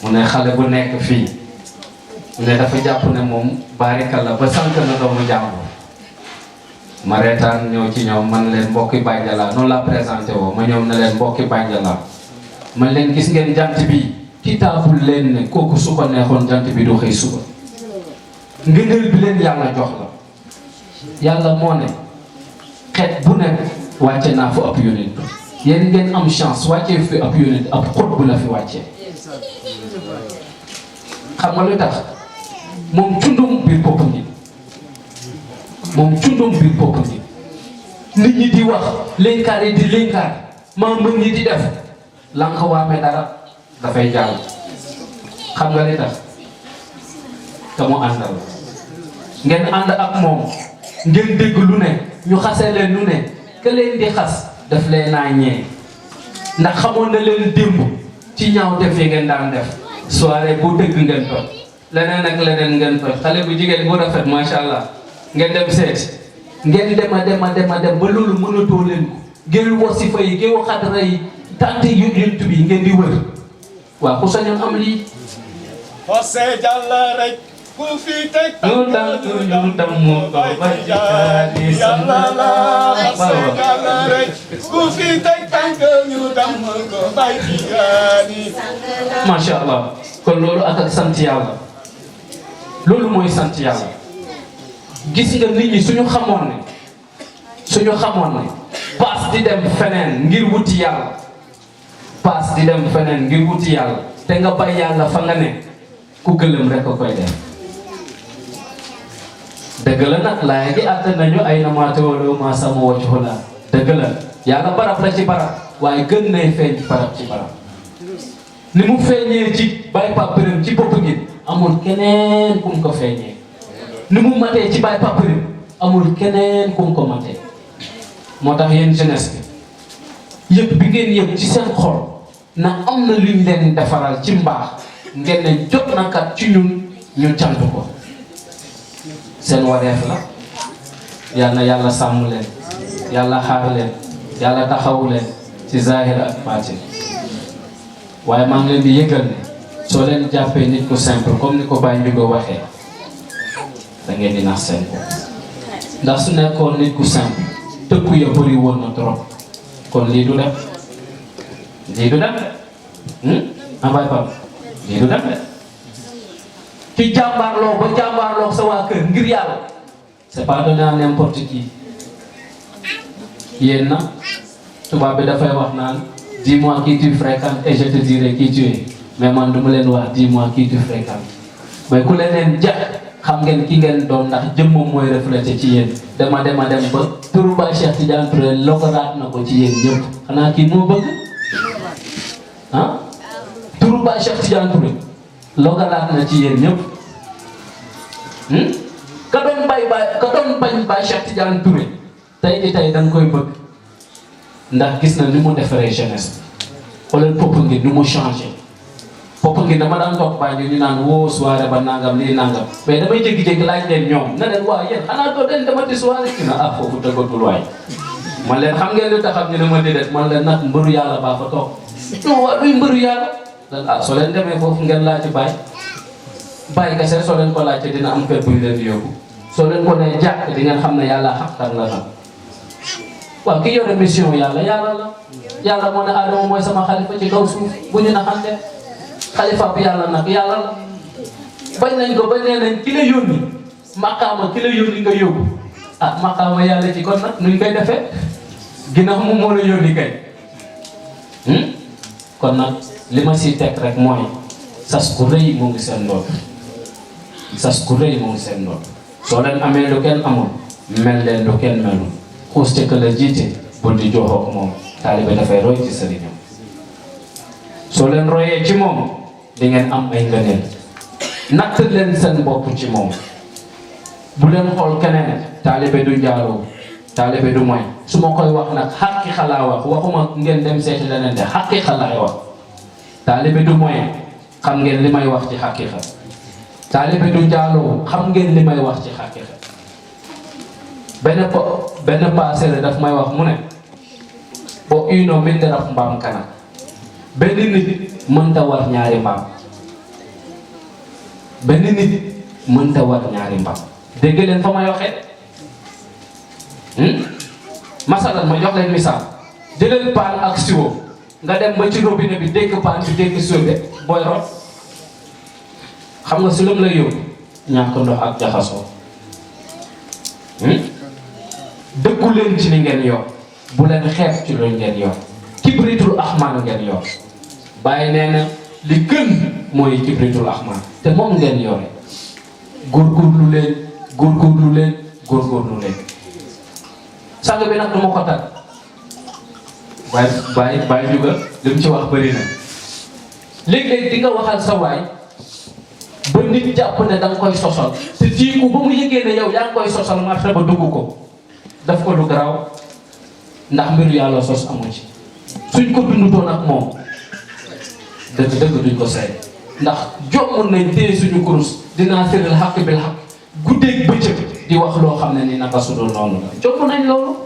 mu ne xale bu nekk fii mu ne dafa jàpp ne moom barikalla ba sànq na doomu jàmbur ma reetaan ñëw ci ñoom man leen mbokki Banjala noonu laa présenté woo ma ñoom ne leen mbokki Banjala man leen gis ngeen jant bi kitaabul leen ne kooku su ko neexoon jant bi du xëy suba ngëneel bi leen yàlla jox la yàlla moo ne xeet bu nekk wàcce naa fa ab yonent yéen ngeen am chance wàccee fi ab yonent ab xut bu la fi wàccee xam nga lu tax moom cundum biir Popenguine moom cundum biir Popenguine nit ñi di wax lénkaar yi di lénkaar membre ñi di def lanka waame dara dafay jàll xam nga li tax te mu àndal ngeen ànd ak moom ngeen dégg lu ne ñu xasee leen lu ne ke leen di xas daf leen naa ñee ndax xamoon na leen démb ci ñaaw def yi ngeen daan def soirée bu dëgg ngeen toj leneen ak leneen ngeen toj xale bu jigéen bu rafet macha allah ngeen dem seet ngeen dem a dem ba loolu mënatoo leen ko ngeen wasifa yi ngeen xadara yi tante yu yent bi ngeen di wër waaw ku sañoon am lii José Jalla rek ku fi teg ñu dam mu ko ba ci Yàlla la José Jalla rek ku fi teg tànk ñu dam ko bay ci gaani macha allah kon loolu ak sant yàlla loolu mooy sant yàlla gis nga nit ñi suñu xamoon ne paas di dem feneen ngir wuti yàlla paas di dem feneen ngir wuti yàlla te nga bay yàlla fa nga ne ku gëlëm rek a koy def dëgg la nag laaya gi àtt nañu ay namaate wala ma sama wacc la dëgg la yàlla barab la ci barab waaye gën nay feeñ barab ci barab ni mu feeñee ci Baye Pape Birame ci Popenguine amul keneen kum ko feeñee ni mu matee ci Baye Pape Birame amul keneen kum ko matee moo tax yéen jeunesse bi yëg bi ngeen yëg ci seen xol na am na luñ leen defaral ci mbaax ngeen ne jot na kat ci ñun ñu cant ko seen wareef la yal na yàlla sàmm leen yàlla xaar leen yàlla taxawu leen ci zahir ak baatin waaye maa ngi leen di yëgal ne soo leen jàppee nit ku simple comme ni ko Baye Ndiouga waxee da ngeen di nax seen bopp ndax su nekkoon nit ku simple tëkku ya bëri woon na trop kon lii du dem lii du dem de Baye Pape lii du dem de ci jàmbaarloo ba jàmbaarloo sa waa kër ngir yàlla c'est pas donné à n'importe qui yéen na tubaab bi dafay wax naan dis-moi qui tu fréquentes et je te dirai qui tu es mais man du ma leen wax dis-moi qui tu fréquentes mais ku leen jax xam ngeen ki ngeen doon ndax jëmmam mooy reflété ci yéen dema dem ba turu Baye Cheikh Tidiane Touré logalaat na ko ci yéen ñëpp xanaa kii moo bëgg ah turu Baye Cheikh Tidiane Touré logalaat na ci yéen ñëpp ka doon bañ Baye Cheikh Tidiane Touré tey di tey da nga koy bëgg ndax gis na ni mu defaree jeunesse xoolal Popenguine ni mu changé Popenguine dama daan toog Baye ñu naan woo soirée ba nangam lii nangam mais damay jékki-jékki laaj leen ñoom ne leen waa yéen xanaa doo leen demati soirée ci na foofu tëggatul waay man leen xam ngeen lu taxam ñu ne ma déedéet man leen nag mbëru yàlla baa fa toog non waa luy mbëru yàlla soo leen demee foofu ngeen laaj ci Baye kese soo leen ko laajte dina am kër bu ñu leen di yóbbu soo leen ko nee jàkk di ngeen xam ne yàlla xaqan la nag waaw ki yore mission yàlla la moo ne Adama mooy sama xalifa ci kaw suuf bu ñu naxante xalifa bi yàlla nag yàlla la bañ nañ ko bañ nee nañ ki la yónni maqaama ki la yónni nga yóbbu maqaama yàlla ci kon nag nuñ koy defee ginnaaw moom moo la yónni kay kon nag li ma siy teg rek mooy sas ku rëy mu ngi seen ndoor sas ku rëy mu ngi seen ndoor soo leen amee lu kenn amul mel leen lu kenn melul xuus ca la jiite bul di joxoo ko moom taalibe dafay roy ci sëriñam soo leen royee ci moom di ngeen am ay ngëneel natt leen seen bopp ci moom bu leen xool keneen taalibe du njaaloo taalibe du moy su ma koy wax nag xaqiiqa laa wax waxuma ngeen dem seeti leneen de xaqiiqa laay wax taalibe du moy xam ngeen li may wax ci xaqiiqa taalibe du njaaloo xam ngeen li may wax ci xaqiiqa benn passé la daf may wax mu ne o ino min deraf mbaam kana benn nit mënta war ñaari mbaam benn nit mënta war ñaari mbaam dégg leen fa may waxee masalan ma jox leen misaal jëlal paan ak siwo nga dem ba ci robinet bi dégg paan bi dégg siwo bi booy rot xam nga si lu mu lay yóbbu ñàkk ndox ak jaxasoo dëkku leen ci li ngeen yor bu leen xeeb ci lu ngeen yor kibritul axmaan ngeen yor bàyyi nee na li gën mooy kibritul axmaan te moom ngeen yore góorgóorlu leen sang bi nag du ma ko tag Baye Ndiouga li mu ci wax bëri na léeg-léeg di nga waxal sa waay ba nit jàpp ne da nga koy sosal te jiiku ba mu yëgee ne yow yaa ngi koy sosal marché ba dugg ko daf ko lu garaaw ndax mbiru yàlla sos amu ci suñ ko dundutoon ak moom dëgg duñ ko seet ndax jomm nañ téye suñu kurus dinaa sëral xaq bil xaq guddeeg bëccëg di wax loo xam ne ni naka su dul noonu la jomm nañ loolu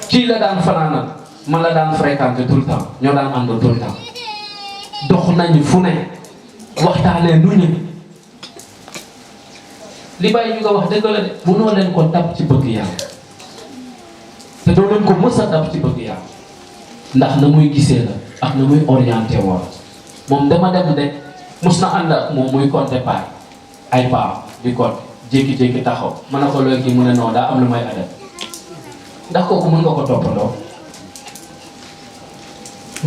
kii la daan fanaanal ma la daan fréquenté tout le temps ñoo daan ànd tout le temps dox nañu fu ne waxtaanee nu ñu li Baye ñu nga wax dëgg la de mënoo leen ko dab ci bëgg yàlla te doo leen ko mës a dab ci bëgg yàlla ndax na muy gisee la ak na muy orienté woon moom dama dem de mos na ànd ak moom muy compté paay ay paa di compté jékki-jékki taxaw mën na ko looy kii mu ne non daa am lu may adab ndax kooku mën nga ko toppandoo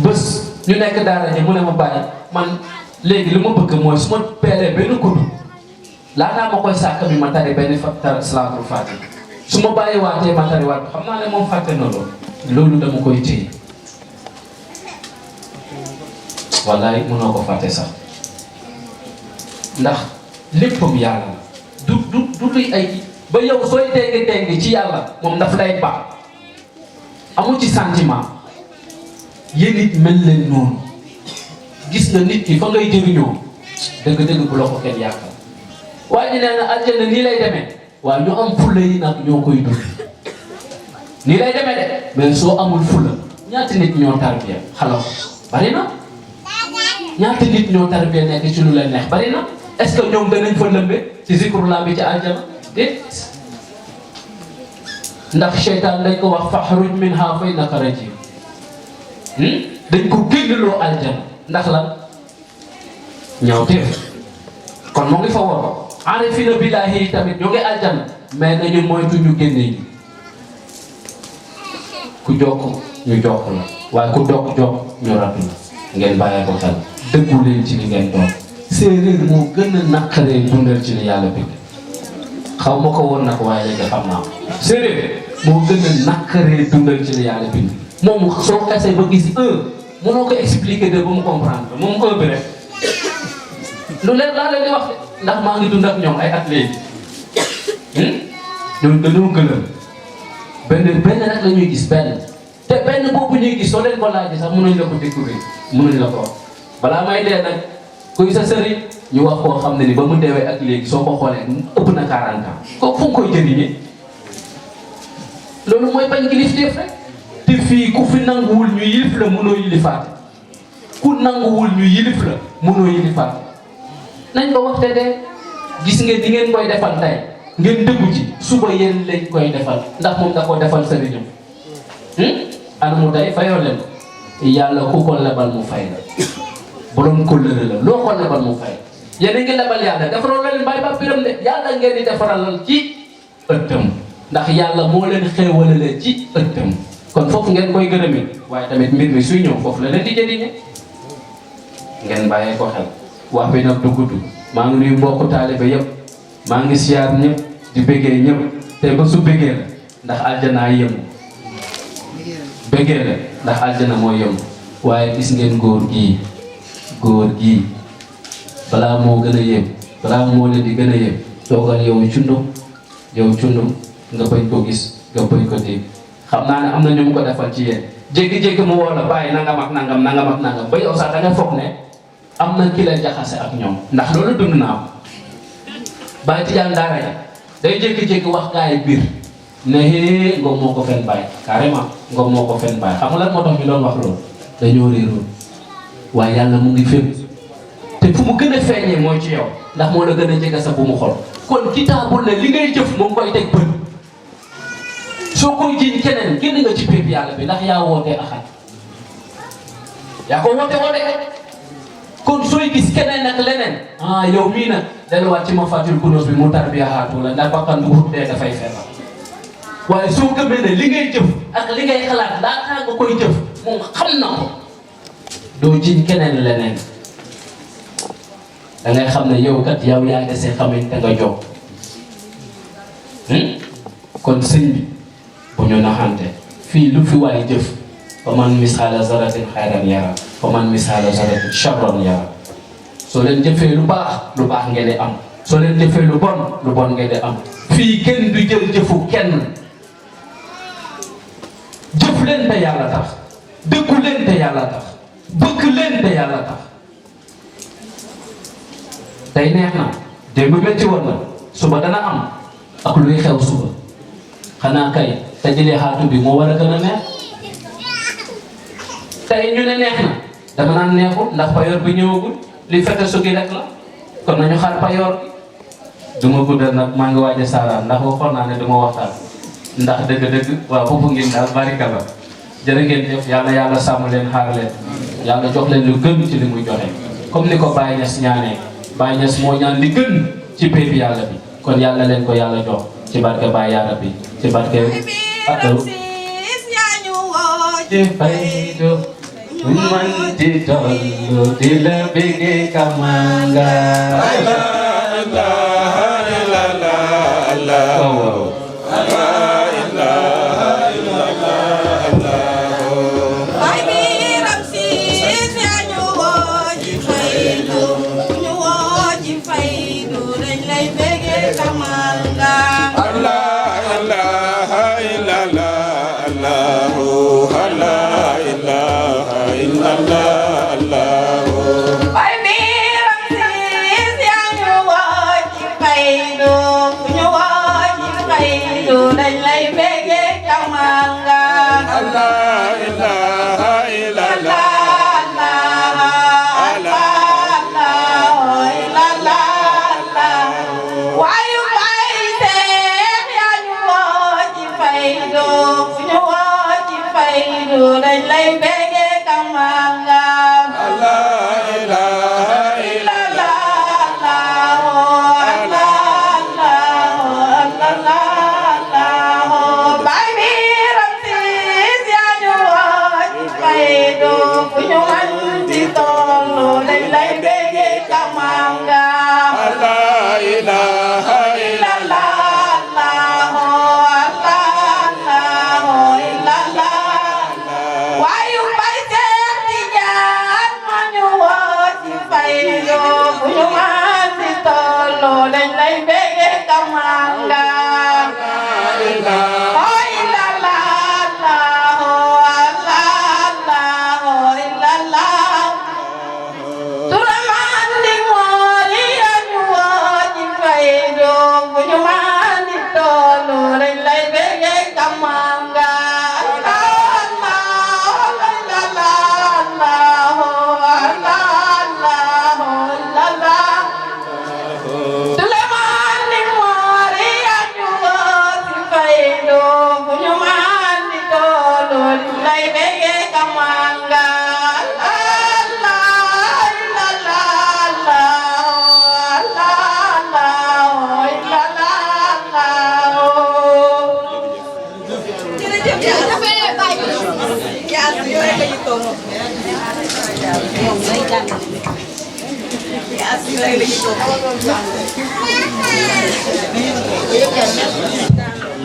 bés ñu nekk daara ji mu ne ma bàyyi man léegi li ma bëgg mooy su ma peelee benn kudd laataa ma koy sàkk bi ma tari benn salaatul faatiha su ma bàyyiwaatee ma tariwaat xam naa ne moom fàtte na loolu dama koy téye wallaay mënoo ko fàtte sax ndax léppam yàlla la du luy ay ba yow sooy dégg ci yàlla moom daf lay baax amul ci sentiment yéen it mel leen noonu gis nga nit ki fa ngay jëriñoo dëgg-dëgg bu la ko kenn yàqal waaye ñu nee na àjjana nii lay demee waaye ñu am fulla yi nag ñoo koy dund nii lay demee de mais soo amul fulla ñaata nit ñoo tarbiya xalaat bari na ñaata nit ñoo tarbiya nekk ci lu leen neex bari na est-ce que ñoom danañ fa lëmbe ci zikrullah bi ci àjjana déet ndax seytaan dañ ko wax faxruj minha fa innaka rajim dañ ko génnloo aljana ndax lan ñaaw teef kon moo ngi fa woon arifina billahi tamit ñoo ngi aljana mais nañu moytu ñu génne ñu ku jokk ñu jokk la waaye ku jokk ñu ratu la ngeen bàyyee ko xel dëggu leen ci li ngeen doon séeréer moo gën a naqaree dundal ci li yàlla bind xaw ma ko woon nag waaye léegi xam naa séeréer moo gën a naqaree dundal ci li yàlla bind moom soo xasee ba gis mënoo ko expliquer de ba mu comprendre moom bi rek lu leer laa leen di wax ndax maa ngi dund ak ñoom ay at léegi ñoom dañoo gëlëm benn rek la ñuy gis benn te benn boobu ñuy gis soo leen ko laajee sax mënuñ la ko découvrir mënuñ la ko wax balaa may dee nag kuy sa sëriñ ñu wax koo xam ne ni ba mu deewee ak léegi soo ko xoolee ëpp na 40 ans kooku fu mu koy jëriñee loolu mooy bañ kilifteef rek te fii ku fi nanguwul ñu yilif la mënoo yilifaate ku nanguwul ñu yilif la mënoo yilifaate nañ ko waxte de gis ngeen di ngeen koy defal tey ngeen dëggu ci suba yéen lañ koy defal ndax moom da ko defal sëriñam ana mu tey fayoo leen yàlla ku ko lebal mu fay la borom kóllëre la loo ko lebal mu fay yéen a ngi lebal yàlla defaral leen bàyyi ba biram de yàlla ngeen di defaralal ci ëttam ndax yàlla moo leen xéewalale ci ëttam kon foofu ngeen koy gërëmee waaye tamit mbir mi suy ñëw foofu la leen di jëriñe ngeen bàyyee ko xel wax bi nag du gudd maa ngi nuyu mbokku taalibe yëpp maa ngi siyaar ñëpp di bëggee ñëpp te ba su bëggee la ndax aljana yëmu bëggee la ndax aljana mooy yëmu waaye gis ngeen góor gii balaa moo gën a yëm balaa moo leen di gën a yëm toogal yow cundum nga bañ ko gis nga bañ ko dégg xam naa ne am na ñu mu ko defal ci yéen jékki-jékki mu woo la bàyyi nangam ak nangam ba yow sax da nga foog ne am na ki la jaxase ak ñoom ndax loolu dund naa ko bàyyi tijaan daara ja day jékki-jékki wax gaa yi biir ne hee Ngom moo ko fen bàyyi carrément Ngom moo ko fen bàyyi xam nga lan moo tax ñu doon wax loolu dañoo réeroon waaye yàlla mu ngi fépp te fu mu gën a feeñee mooy ci yow ndax moo la gën a jege sa bu mu xol kon kitaabul ne li ngay jëf moom koy teg bët soo koy jiñ keneen génn nga ci pépp yàlla bi ndax yaa wootee axat yaa ko woote kon sooy gis keneen ak leneen yow mii nag delluwaat ci ma fàttali kunos bi mu tarbiya xaatu la ndax bakkan bu wut dee dafay feebar waaye soo gëmee ne li ngay jëf ak li ngay xalaat laataa nga koy jëf moom xam na ko doo jiñ keneen leneen da ngay xam ne yow kat yow yaa ngi see xamante nga jox kon sëñ bi bu ñu naxante fii lu fi waay jëf fa man misaala zaratin xayran yara fa man misaala zaratin charran yara soo leen jëfee lu baax ngeen di am soo leen jëfee lu bon ngeen di am fii kenn du jël jëfu kenn jëf leen te yàlla tax dëkku leen te yàlla tax bëgg leen te yàlla tax tey neex na démb métti woon na suba dana am ak luy xew suba xanaa kay te jëlee xaatu bi moo war a gën a neex tey ñu ne neex na dama naan neexul ndax payoor bi ñëwagul li fete su gi rek la kon nañu xaar payoor bi du ma guddal nag maa ngi waaj a saaraan ndax waxoon naa ne du ma waxtaan ndax dëgg-dëgg waaw foofu ngeen daal barikalla jërë ngeen jëf yàlla yàlla sàmm leen xaar leen yàlla jox leen lu gën ci li muy joxe comme ni ko Baye Niass ñaanee Baye Niass moo ñaan li gën ci pay bi yàlla bi kon yàlla leen ko yàlla jox ci barke Baye yaa rabbi ci barke Addo ci faydo man di tollu di la bëgge kamanga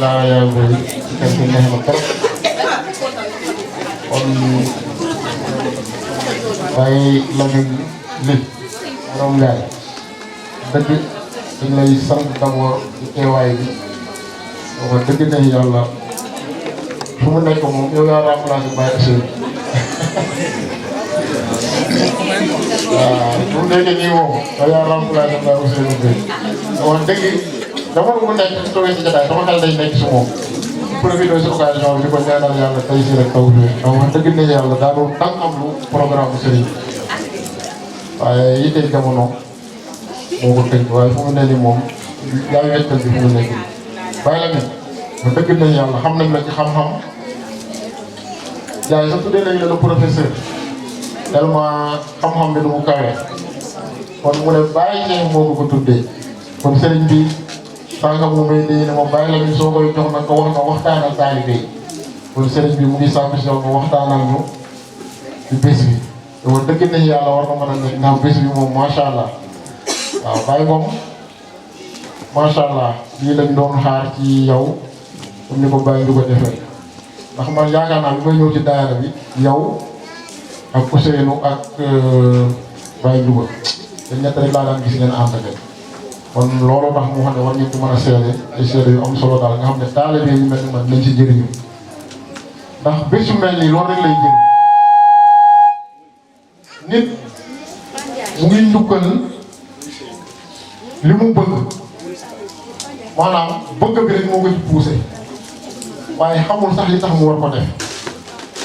laa yaa ngi ci kër gi neex na trop kon bàyyi la nga li borom ngaay dëgg dañ lay sant d'abord ci teewaay bi wax dëgg ne yàlla fu mu nekk moom yow yaa remplacé Baye Assane waaw bu nekkee nii moom yow yaa remplacé Baye Assane bi wax dëgg dama mu nekk ci toogee ci jotaay sama xel day nekk si moom profité si occasion bi di ko ñaanal yàlla tey si rek taw bi wax dëgg ne yàlla daa doon tànk am lu programme sëriñ waaye yitte jamono moo ko tënk waaye fu mu ne nii moom yaa wettal bi fu mu nekk bàyyi la ne ba dëgg ne yàlla xam nañ la ci xam-xam jaay sa tuddee nañ la le professeur tellement xam-xam bi du mu kawee kon mu ne bàyyi ñee moo ko ko tuddee kon sëriñ bi sànq mu may nii ne ma bàyyi la ñu soo koy jox nag ko wax nga waxtaanal taalibe yi kon sëriñ bi mu ngi sàkku si yow nga waxtaanal ñu ci bés bi te wax dëgg ne yàlla war na mën a nekk ndax bés bi moom macha allah waaw bàyyi moom macha allah lii lañ doon xaar ci yow comme ni ko bàyyi du ko defee ndax man yaakaar naa bi may ñëw ci daara bi yow ak Ousseynou ak Baye Louga te ñett rek laa daan gis ngeen ànd ak kon looloo tax mu xam ne war ngeen ci mën a seede ay seede yu am solo daal nga xam ne taalibe yu mel ni man nañ ci jëriñu ndax bés yu mel nii loolu rek lay jëriñ nit mu ngi njukkal li mu bëgg maanaam bëgg bi rek moo ko ci poussé waaye xamul sax li tax mu war ko def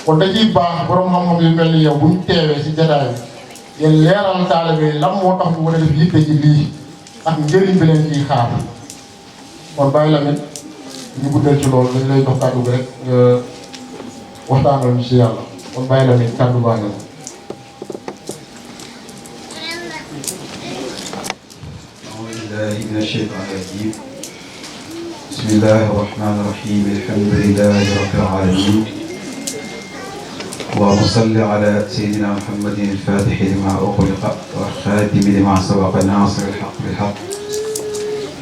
kon da ciy baax borom xam-xam yu mel ni yow bu ñu teewee si jotaay bi yéen leeral taalibe yi lan moo tax mu war a def yitte ci lii ak njëriñ bi leen ciy xaar kon bàyyi la nit ñu guddal ci loolu dañ lay jox kàddu bi rek nga waxtaanal ñu si yàlla kon bàyyi la nit kàddu baa nga من الشيطان الرجيم بسم الله الرحمن الرحيم الحمد لله رب العالمين اللهم صل على سيدنا محمد الفاتح لما أغلق والخاتم لما سبق ناصر الحق بالحق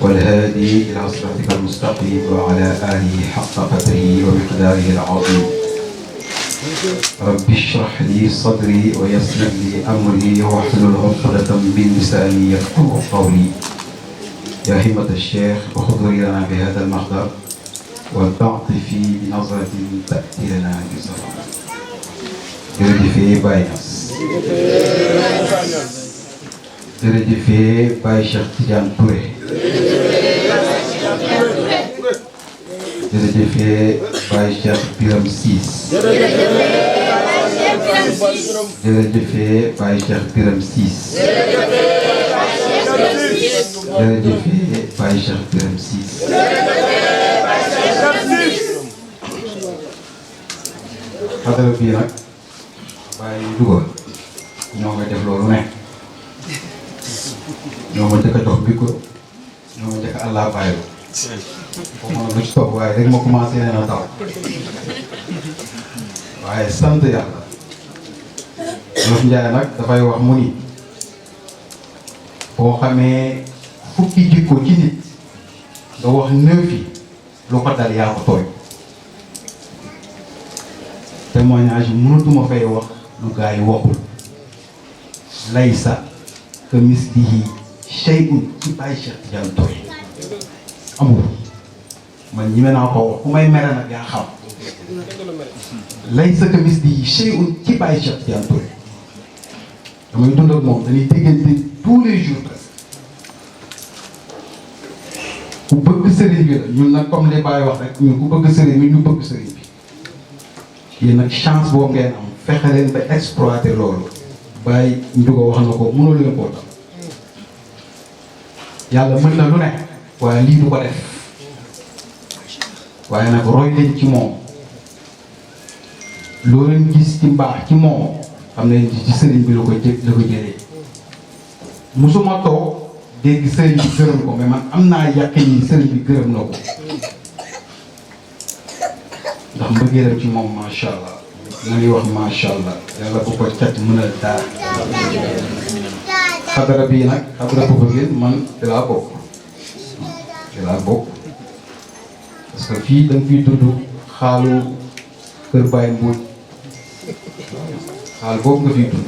والهادي إلى صراطك المستقيم وعلى آله حق قدره ومقداره العظيم. رب اشرح لي صدري ويسر لي أمري واحلل عقدة من لساني يفقهوا قولي. يا همة الشيخ احضري لنا بهذا المحضر والتعطفي بنظرة تأتي لنا بسرعة. jërëjëf Baye Niass. jërëjëf Baye Cheikh Tidiane Touré. jërëjëf Baye Cheikh Biram Ciss. jërëjëf Baye Cheikh Biram Ciss. jërëjëf Baye Cheikh Biram Ciss. xadara bii nag Baye Louga ñoo nga def loolu ne ñoo ma njëkk a jox micro ñoo ma njëkk a àllaa bàyyi ko ma lu ci topp waaye rek ma commencé nee na taw waaye sant yàlla Wolof Njaay nag dafay wax mu ni boo xamee fukki jikko ci nit nga wax 9 yi lu ko dal yaa ko tooy témoignage yi mënatuma fay wax lu gaa yi waxul laysa ka mislihi shay'un ci Baye Cheikh Tidiane Touré amul man ñi me naa ko wax ku may mere nag yaa xam laysa ka mislihi shay'un ci Baye Cheikh Tidiane Touré damay dund ak moom dañuy déggante tous les jours ku bëgg sëriñ bi la ñun nag comme li Baye wax rek ñun ku bëgg sëriñ bi ñu bëgg sëriñ bi yéen nag chance boobu ngeen am fexe leen ba exploiter loolu Baye Ndiouga wax na ko mënul leen koo tam yàlla mën na lu ne waaye lii du ko def waaye nag roy leen ci moom loo leen gis ci mbaax ci moom xam ne ci sëriñ bi la ko jëlee musuma toog dégg sëriñ bi gërëm ko mais man am naa yàqin ni sëriñ bi gërëm na ko ndax mbëggeelam ci moom macha allah na ngi wax macha allah yàlla bu ko cat mën a daal xadara bii nag xadara bu bëggeen man ci laa bokk parce que fii da nga fiy dudd xaalu kër Baye Mbodj xaal boobu nga fiy dund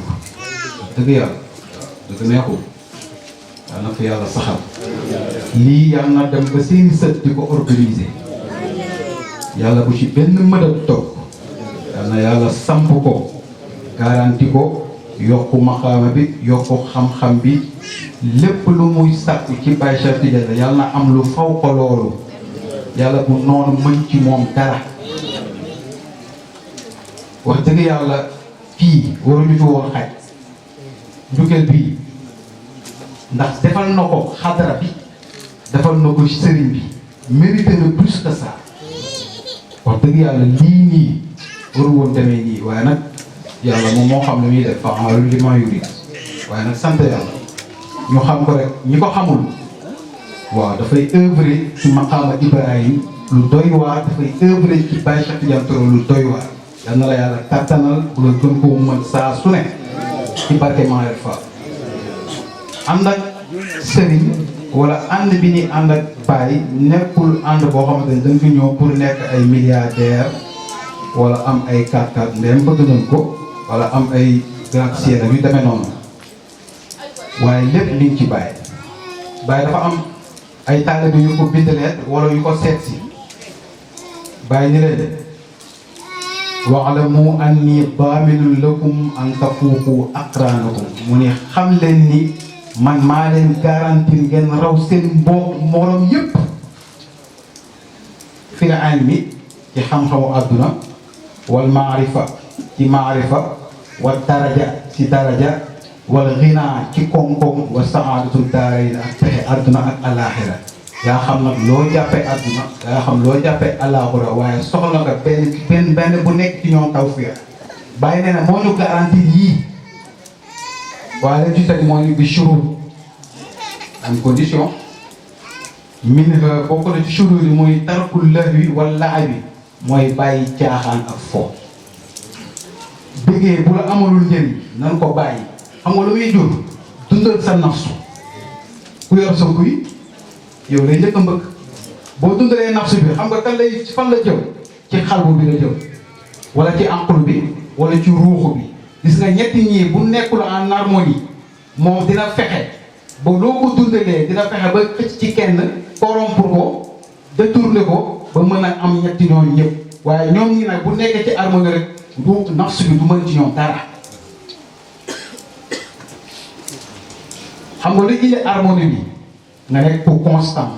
dëgg yàlla dëgg neexul yal na fa yàlla saxal lii yal na dem ba seeni sët di ko organiser yàlla bu ci benn mëdët toog yal na yàlla samp ko garanti ko yokku maqaama bi yokku xam-xam bi lépp lu muy sàkku ci Baye Cheikh Tidiane yal na am lu faw ko loolu yàlla bu noonu mën ci moom dara wax dëgg yàlla fii waruñu fi woon xaj njukkeel bii ndax defal na ko xadara bi defal na ko sëriñ bi mérité na plus que ça wax dëgg yàlla lii nii waru woon demee nii waaye nag yàlla moom moo xam ne muy def fa'aalun limaa yuriid waaye nag sant yàlla ñu xam ko rek ñi ko xamul waaw dafay œuvrer ci maqaama Ibrahim lu doy waar dafay œuvrer ci Baye Cheikh Tidiane Touré lu doy waar yal na la yàlla kattanal bu la gën koo mën saa su ne ci barke Maher Fall ànd ak sëriñ wala ànd bi ni ànd ak Baye nekkul ànd boo xamante ne dañ fi ñëw pour nekk ay milliardaire wala am ay 4x4 ndem bëgg nañ ko wala am ay gratte-ciel yu demee noonu waaye lépp liñ ci Baye Baye dafa am ay taalibe yu ko bindaleet wala yu ko seet si Baye ni leen wa'lamu anni daaminun lakum an tafuuqu aqraanakum mu ne xam leen ni man maa leen garantir ngeen raw seen morom yépp fi la ilmi ci xam-xamu àdduna wal maarifa ci maarifa wal daraja ci daraja wal ghina ci koom-koom wa saadatu daarayn ak pexe àdduna ak alaaxira yaa xam nag loo jàppee àdduna yaa xam loo jàppee alaaxira waaye soxla nga benn bu nekk ci ñoom tawfiq Baye nee na moo ñu garantir yii waaye leen ci teg moo ñu bi shurut am condition min bokk na ci shurut yi mooy tarkul lahwi wal la'bi mooy bàyyi caaxaan ak fo bëggee bu la amalul njëriñ nan ko bàyyi xam nga lu muy jur dundal sa nafsu ku yor sa kuy yow lay njëkk a mbëkk boo dundalee nafsu bi xam nga kan lay fan la jëm ci xalbu bi la jëm wala ci ànqulu bi wala ci ruuxu bi gis nga ñetti ñii bu nekkul en harmonie moom dina fexe ba loo ko dundalee dina fexe ba xëcc ci kenn corrompre ko détourner ko ba mën a am ñetti ñooñu ñëpp waaye ñoom ñi nag bu nekkee ci harmonie rek du nafsu bi du mën ci ñoom dara xam nga lu indi harmonie bi nga nekk pour constant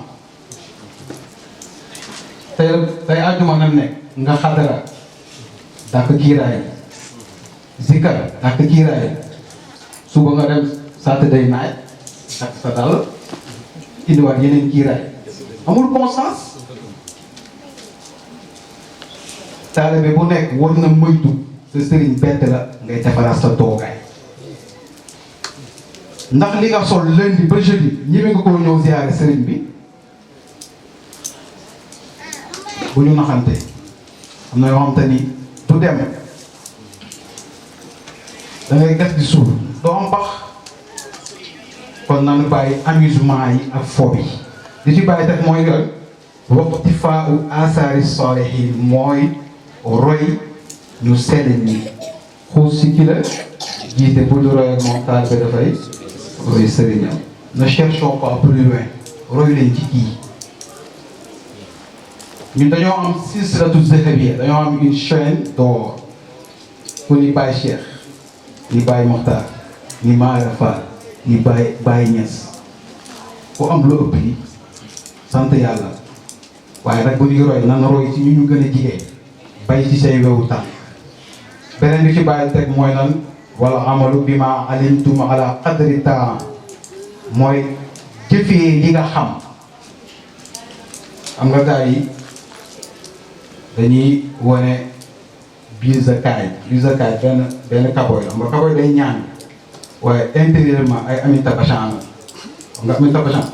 tey àjjuma na nekk nga xadara dàq kiiraay zikar dàq kiiraay suba nga dem Saturday night dàq sa dal indiwaat yeneen kiiraay amul constance taalibe bu nekk war na moytu sa sëriñ bett la ngay defaraat sa toogaay ndax li nga sol lundi ba jeudi ñeme nga koo ñëw ziyaare sëriñ bi bu ñu naxante am na yoo xam te ni du dem da ngay gas di suul doo am bax kon nanu bàyyi amusement yi ak fo bi li ci bàyyi teg mooy lan waqti faa u asaari salihin mooy roy ñu sell ñi xuus si ki la jiite bu ñu roy ak moom taalibe dafay roy sëriñam ne cherchons pas plus loin roy leen ci kii ñun dañoo am silsilatu zahabiyya dañoo am une chaîne d'or ku ni Baye Cheikh ni Baye Mokhtar ni Maara Fall ni Baye Niass ku am lu ëpp yi sant yàlla waaye nag bu ñuy roy nan roy ci ñu gën a jigéen bay ci say wewu tànk beneen bi ci bàyyi teg mooy nan wala amalu bi ma alimtum ala qadri taa mooy jëfee li nga xam nga gars yi dañuy wane biir zakaay benn kaboy la nga kaboy day ñaan waaye intérieurement ay Aminata Bachan la xam nga Aminata Bachan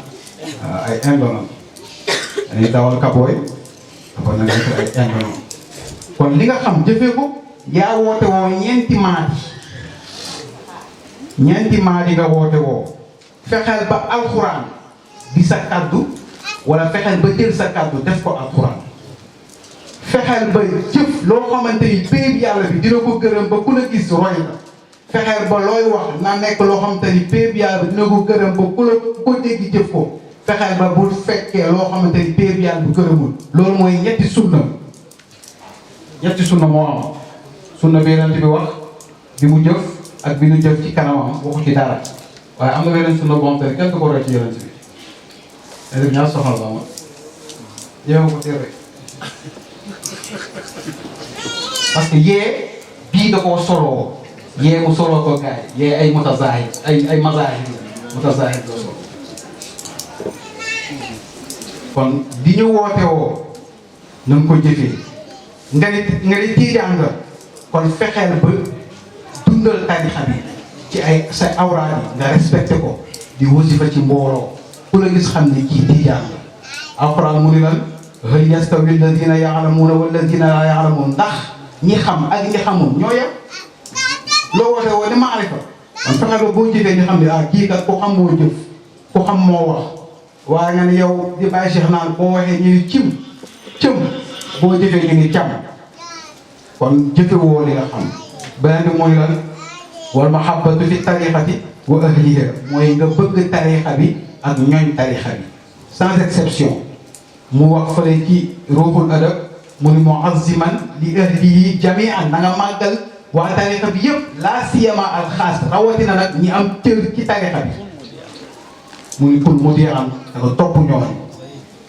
ay indonam dañuy dawal kaboy dafa na nekk ay indonam kon li nga xam jëfee ko yaa woote woo ñeenti maadi nga woote woo fexeel ba alxuraan di sa kaddu wala fexeel ba jël sa kaddu def ko alxuraan fexeel ba jëf loo xamante ni péeb yàlla bi dina ko gërëm ba ku la gis roy la fexeel ba looy wax na nekk loo xamante ni péeb yàlla bi dina ko gërëm ba ku la ko dégg jëf ko fexeel ba bul fekkee loo xamante ni péeb yàlla bi gërëmul loolu mooy ñetti sunna moo am sunna bi yonent bi wax bi mu jëf ak bi nu jëf ci kanamam waxu ci dara waaye am na beneen sunna boo xam te ne kenn du ko roy ci yonent bi léegi ñaar soxal ba ma jéem ko teel rek parce que yee bii da koo soloo yee mu soloo ko gaay yee ay mutazahid ay mazahid mutazahid la solo kon di ñu woote woo na nga ko jëfee nga ni tiijaan nga kon fexeel ba dundal tarixa bi ci ay sa awraad yi nga respecté ko di wasifa ci mbooloo ku la gis xam ne kii tiijaan la alxuraan mu ni lan hal yastawi alladina yaalamuuna walladina laa yaalamuun ndax ñi xam ak ñi xamul ñoo yem loo woote woo ni maarifa kon fexeel ba boo jëfee ñu xam ne kii kat ku xam moo jëf ku xam moo wax waaye nga ne yow di Baye Cheikh naan boo waxee ñu ni cim boo jëfee ñu ngi cam kon jëfe woo li nga xam beneen bi mooy lan wal mahabbatu fi tariqati wa ahliha mooy nga bëgg tariqa bi ak ñooñ tariqa bi sans exception mu wax fële ci ruuxul adab mu ni muazziman li ahlihi jami'an na nga màggal waa tariqa bi yëpp la siyama al xaas rawatina nag ñi am cër ci tariqa bi mu ni pour mu diiram dafa topp ñooñ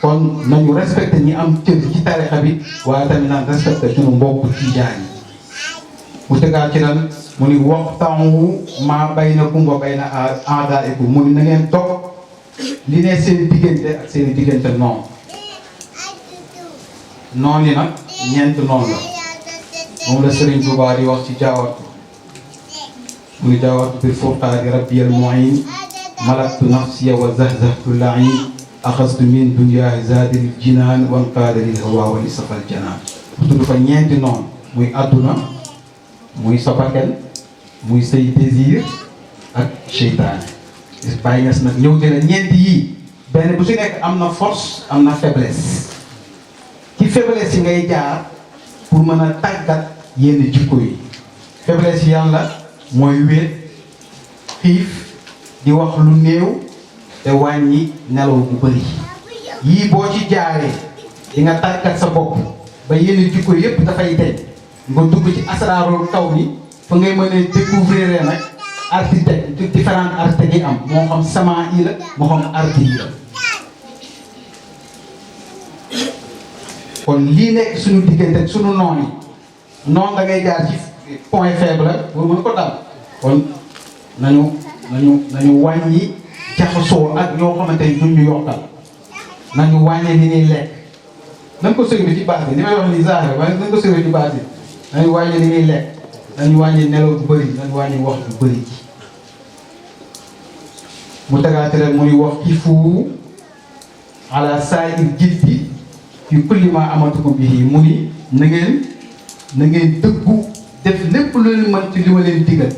kon nañu respecté ñi am cër ci tarixa bi waaye tamit naan respecté suñu mbokku tijaan yi mu tegaat ci lan mu ni waxtaanu maa baynakum wa bayna a'daa'ikum mu ni na ngeen toog li ne seen diggante ak seen diggante noon yi nag ñeent noon la moom la Serigne Touba di wax ci jaawatu mu ni jaawatu bil furqaani rabbiyal mu'in malaktu nafsiya wa zahzahtu la'in axastu min dunya zaadil jinaan wan qaada lil hawa wa li safal janaan mu tudd fa ñeenti noonu muy àdduna muy sa bakkan muy say désir ak seytaane Baye Niass nag ñëw te ne ñeenti yii benn bu si nekk am na force am na faiblesse ci faiblesse yi ngay jaar pour mën a tàggat yenn jikko yi. faiblesse yi yàlla mooy wéet, xiif, di wax lu néew te wàññi nelaw bu bëri. yii boo ci jaaree di nga tàggat sa bopp ba yenn jikko yépp dafay deñ nga dugg ci asraarul kaw ni fa ngay mën a découvrir nag architecte différents architectes yi am moo xam sama yi la moo xam arti yi la. kon lii nekk suñu diggante suñu noon yi noon da ngay jaar ci point faible pour mën ko dal. kon nañu wàññi jaxasoo ak ñoo xamante ni duñ ñu yokkal nañu wàññi li ñuy lekk. nañ ko sëgg ci baat bi ni may wax ni zaare waaye nañ ko sëgg ci baat bi nañu wàññi li ñuy lekk nañu wàññi nelaw bu bëri nañu wàññi wax bu bëri ji. mu tegaate rek muy wax kifu ala saa'ir jiddi fi kulli ma amatukum bihi mu ni na ngeen dëggu def lépp lu leen mën ci li ma leen digal.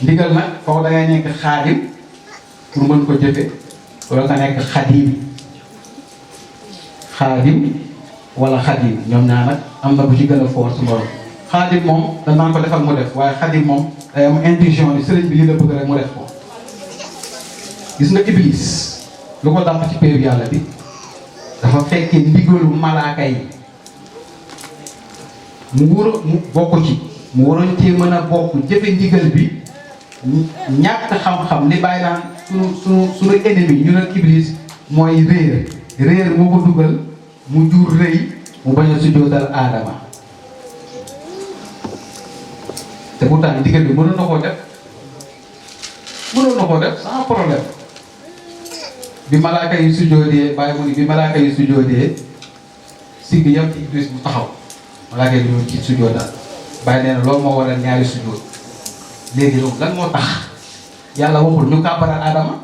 ndigal nag foofu da ngay nekk xaadim pour mën ko jëfe wala nga nekk xaadim wala xadim ñoom ñaar nag am na bu ci gën a fort su borom. xaadim moom danaa ko defal mu def waaye xadim moom day am intuition ni sëriñ bi li la bëgg rek mu def ko. gis nga iblis lu ko dàq ci péew yàlla bi dafa fekkee ndigalu malaaka yi mu bokk ci mu waroon cee mën a bokk jëfe ndigal bi ñàkk xam-xam li bàyyi naan suñu ennemi ñu ne iblis mooy réer moo ko dugal mu jur rëy mu bañ a sujjóotal aadama te pourtant ndigal bi mënoon na koo def sans problème. bi malaaka yi sujjóotee bàyyi mu ni bi malaaka yi sujjóotee sigg yam ci iblis bu taxaw malaaka yi ñëw ci sujjóotaat bàyyi nee na loolu moo waral ñaari sujjóot. léegi loolu lan moo tax yàlla waxul ñu kàbbaral aadama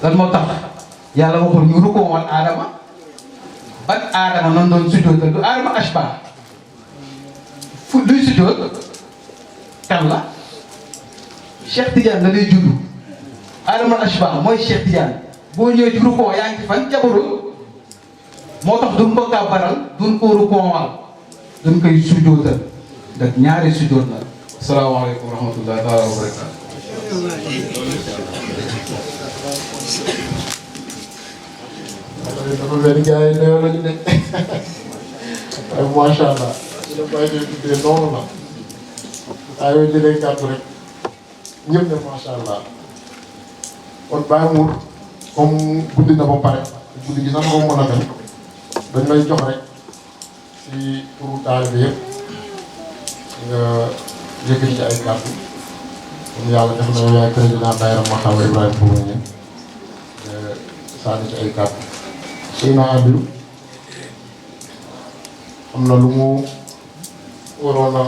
lan moo tax yàlla waxul ñu rukkoomal aadama ban aadama noonu doon sujjóotal du aadama ashba fu luy sujjóot kan la Cheikh Tidiane da lay juddu aadama ashba mooy Cheikh Tidiane boo ñëwee ci rukkoo yaa ngi ci fan jabaru moo tax duñ ko kàbbaral duñ ko rukkoomal dañ koy sujjóotal ndax ñaari sujjóot la. asalaamaaleykum wa rahmatullahi taala wa barakaatu. dafa mel ni gars yi néew nañu de waaye macha allah su la bàyyi tuddee noonu la waaye yooyu jëlee kàddu rek ñëpp ne macha allah kon bàyyi muur comme guddi na ba pare guddi gi sax moom mën a dem dañ lay jox rek ci turu taalibe yëpp nga yëkkati ci ay kàddu comme yàlla def na yow yaay président daayira Maxaama Ibrahima Bouba Niang sànni ci ay kàddu Seyna Abdou am na lu mu waroon a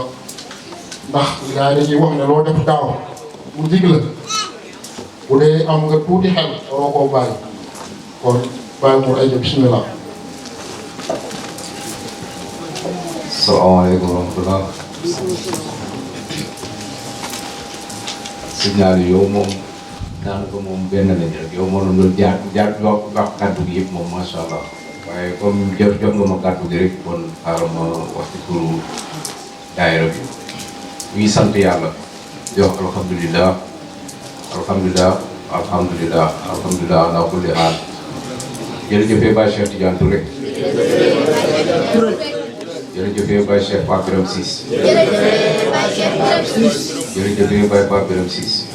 ndax gars yi dañuy wax ne loo def daaw mu dig la bu dee am nga tuuti xel waroo koo bàyyi kon bàyyi mu ay bismillah. salaamaaleykum wa rahmatulah. signal yow moom daanaka moom benn lañ rek yow moo doon jaar wax kàddu gi yëpp moom macha allah waaye comme jot nga ma kàddu gi rek kon xaaral ma wax ci turu daayira bi ñuy sant yàlla di wax alhamdulilah ala kulli haal jërëjëfee Baye Cheikh Tidiane Touré jërëjëfee Baye Cheikh Pape Birame Ciss jërëjëfee Baye Pape Birame Ciss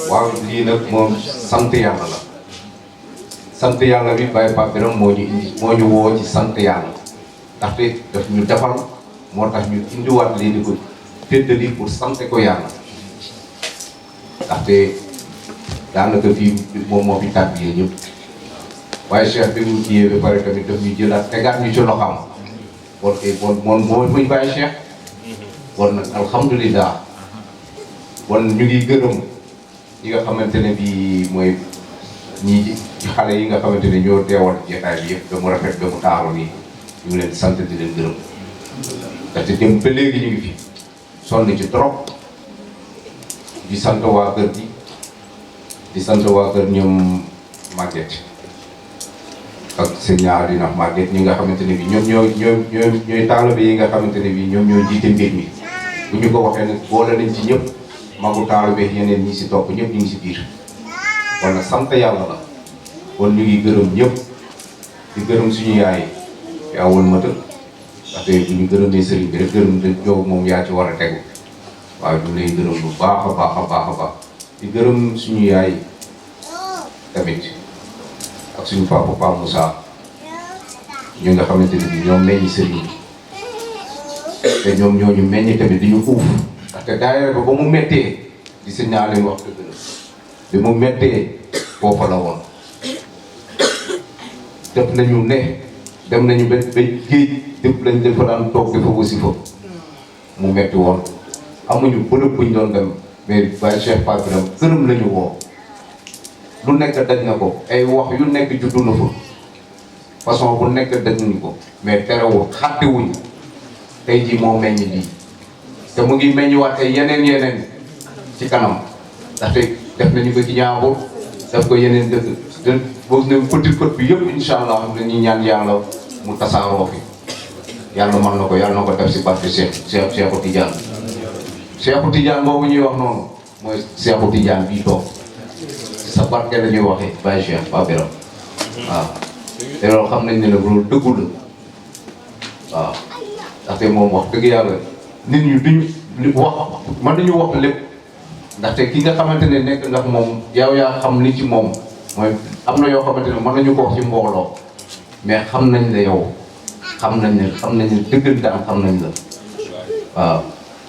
waaw lii nag moom sant yàlla la sant yàlla bi Baye Pape Birame moo ñu woo ci sant yàlla ndaxte daf ñu defal moo tax ñu indiwaat lii di ko féddali pour sant ko yàlla ndaxte daanaka fii moom moo fi tàbbiyee ñëpp waaye Cheikh bi mu jiyee ba pare tamit daf ñu jëlaat tegaat ñu ci loxoom bon muy Baye Cheikh bon nag alhamdulilah bon ñu ngi gërëm ñi nga xamante ne bii mooy ñii ci xale yi nga xamante ne ñoo teewal jotaay bi yëpp ba mu rafet ba mu taaru nii ñu ngi leen di sant di leen gërëm ndaxte dem ba léegi ñu ngi fi sonn ci trop di sant waa kër gi di sant waa kër ñoom Maguette ak seen ñaar dina Maguette ñi nga xamante ne bi ñoom ñooy taalibe yi nga xamante ne bi ñoom ñoo jiite mbir mi bu ñu ko waxee nag boole nañ ci ñëpp magu taalibe yeneen ñi si topp ñëpp ñu ngi si biir kon nag sant yàlla la kon ñu ngi gërëm ñëpp di gërëm suñu yaay yaa woon ma tëdd ndaxte bu ñu gërëmee sëriñ bi rek gërëm dañ jow moom yaa ci war a tegu waaye ñu lay gërëm bu baax a baax a baax a baax di gërëm suñu yaay tamit ak suñu papa Papa Moussa ñu nga xamante ne bi ñoom meññ sëriñ bi te ñoom ñooñu meññ tamit di ñu uuf ndaxte daayira ba mu méttee di signalé wax dëgg la bi mu méttee foofa la woon def nañu ne dem nañu ba géej dëpp lañ dafa daan toog dafa wasi fa mu metti woon amuñu bërëb buñ doon dem mais Baye Cheikh Pape Birame gërëm lañu woo lu nekk daj na ko ay wax yu nekk juddu na fa façon bu nekk daj nañu ko mais terewul xàttewuñ tey jii moo meññ lii te mu ngi meññiwaat ay yeneen ci kanam ndaxte def nañu ko ci Ñaambur def ko yeneen dëkk boobu ne petit côte bi yëpp incha allah dañuy ñaan yàlla mu tasaaroo fi yàlla mën na ko yàlla na ko def si barke Cheikhou Tidiane Cheikhou Tidiane boobu ñuy wax noonu mooy Cheikhou Tidiane bii toog sa barke la ñuy waxee Baye Cheikh Pape Birame waaw te loolu xam nañ ne nag loolu dëggu la waaw ndaxte moom wax dëgg yàlla nit ñi duñu wax mën nañu wax lépp ndaxte ki nga xamante ne nekk ndax moom yow yaa xam li ci moom mooy am na yoo xamante ne mën nañu ko wax ci mbooloo mais xam nañ la yow xam nañ ne dëggantaan xam nañ la waaw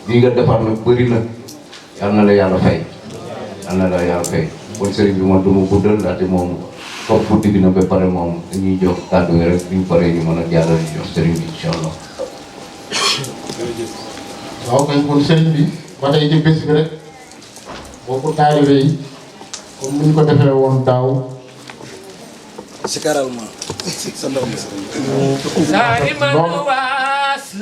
lii nga defar nag bëri na yal na la yàlla fay yal na la yàlla fay kon sëriñ bi moom du ma guddal ndaxte moom toog guddi bi na ba pare moom dañuy jox kàddu gi rek bi ñu paree ñu mën a jàllale jox sëriñ bi incha allah. waaw kay kon sëriñ bi ba tey ci bés bi rek bokku taalibe yi comme ni ñu ko defee woon daaw. sikaral ma sa ndox mi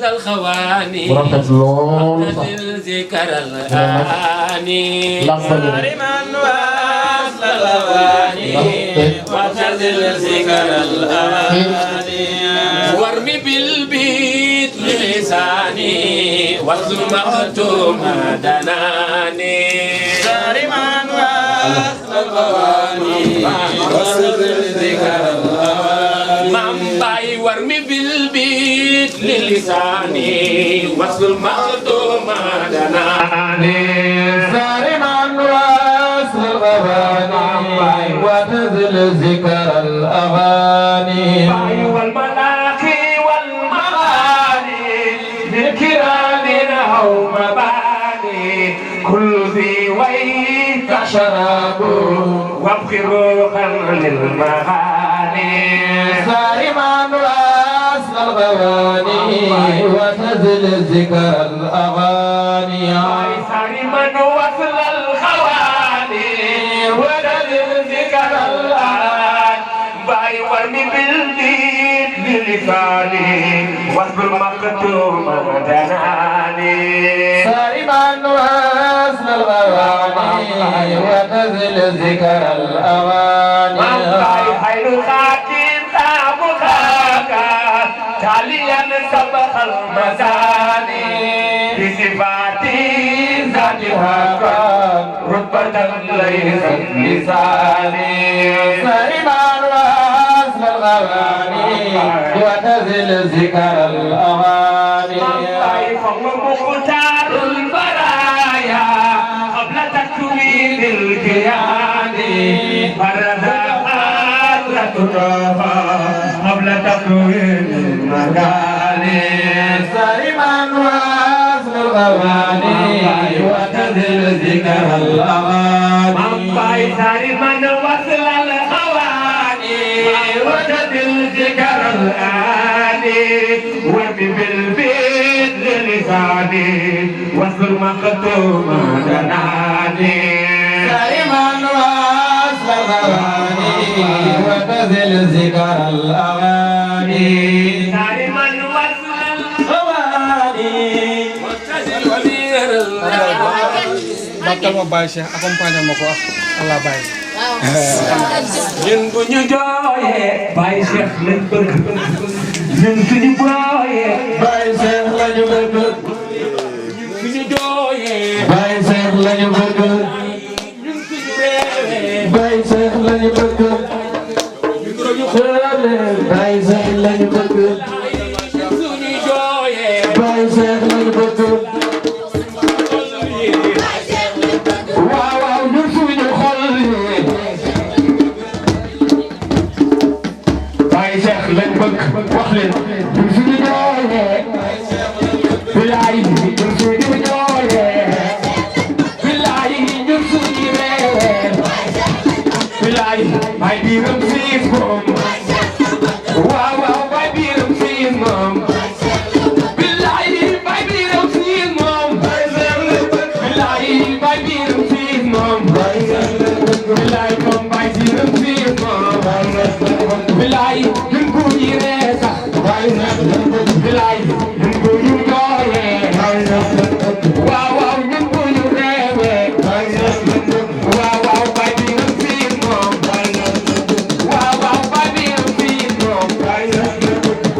lal xawaani bu rafet lool sax zikaral aani man was lal xawaani waxal zikaral aani warmi bil bit lisaani wasu maktum danani man was lal xawaani waxal zikaral aani mam bay warmi bil bit lisaani wasu maktum danani man was lal xawaani waxal zikaral aani والملاقي والمغاني بالكرام أو مباني كل ذي ويك شراب وابقي روحا للمغاني من was lal xawaani waxal zikaral aani من وصل الخواني ونذر ذكر الآن باي ورمي بالدين بلساني واصبر مكتوم دناني من was lal xawaani waxal zikaral aani باي خير خاتم تاب خاكا تاليا سبخ المزاني بصفاتي ذاتها رتبة ليس لساني من was lal xawaani waxal zikaral aani مختار البرايا قبل تكوين الكيان فرها حضرتها قبل تكوين المكان من was lal xawaani waxal zikaral aani من وصل الخواني وجد الذكر الآني وفي بالبيت للساني واصبر مكتوم دناني من was lal xawaani waxal zikaral aani من وصل xawaani وابتدل ولير nekkal ma Baye Cheikh accompagner ma ko Allah Baye. ñun bu ñu jooyee Baye Cheikh lañ bëgg ñun suñu booyee Baye Cheikh lañu bëgg ñun suñu jooyee Baye Cheikh lañu bëgg ñun suñu réewee Baye Cheikh lañu bëgg ñun suñu xoolee Baye Cheikh lañu bëgg ñun suñu jooyee Baye Cheikh lañu bëgg waaw waaw ñun suñu xol Baye Cheikh lañ bëgg wax leen ñun suñu jooyee bilaay ñun suñu jooyee bilaay ñun suñu réewee bilaay Baye Biram Siis moom waaw waaw Baye Biram Siis moom bilaay Baye Biram Siis moom bilaay Baye Biram Siis moom bilaay moom Baye Biram Siis moom bilaay ñun bu ñu ree sax bilaay ñun bu ñu jooyee waaw waaw ñun bu ñu reewee waaw waaw Baye Biram Siis moom waaw waaw Baye Biram Siis moom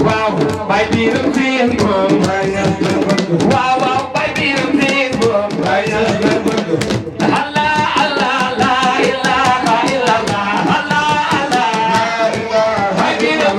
waaw Baye Biram Siis moom waaw waaw Baye Biram Siis moom Allah Allah la ilaha illallah Allah Allah Baye Biram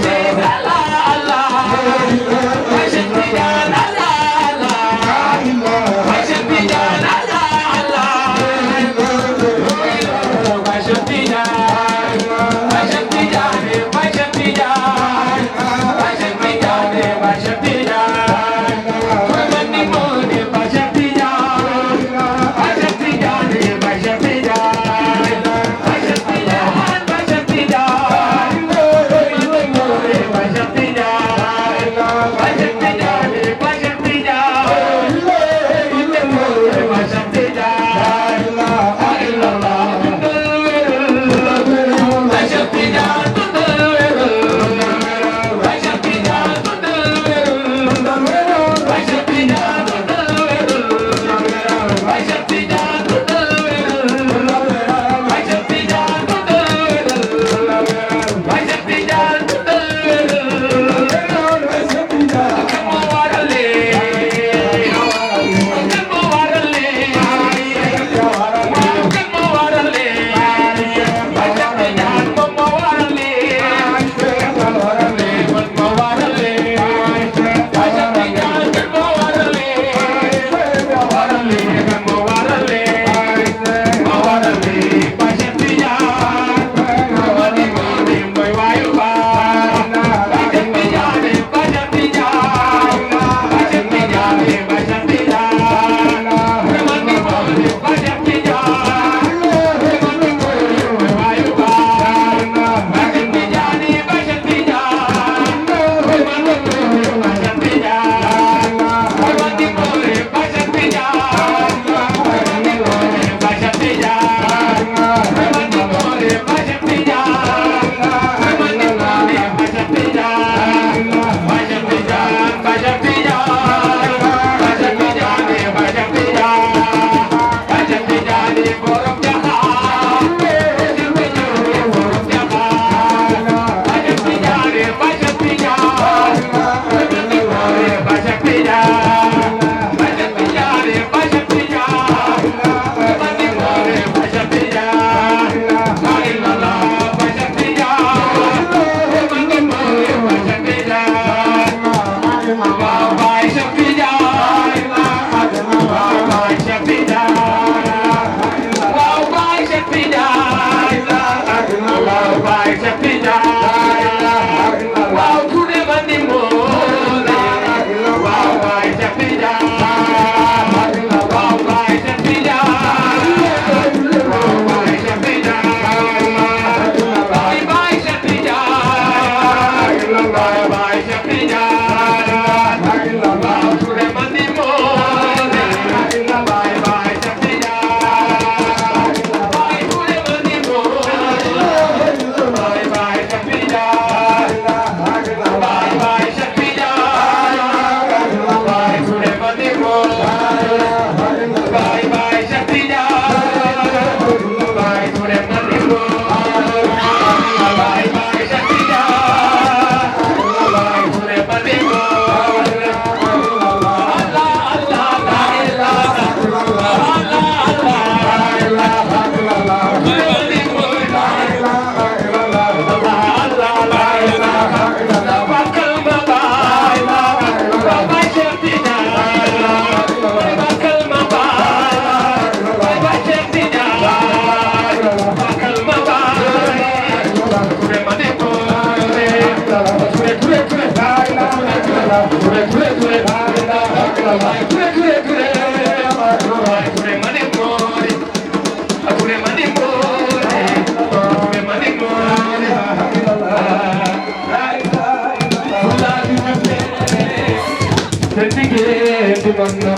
liggéey bi man na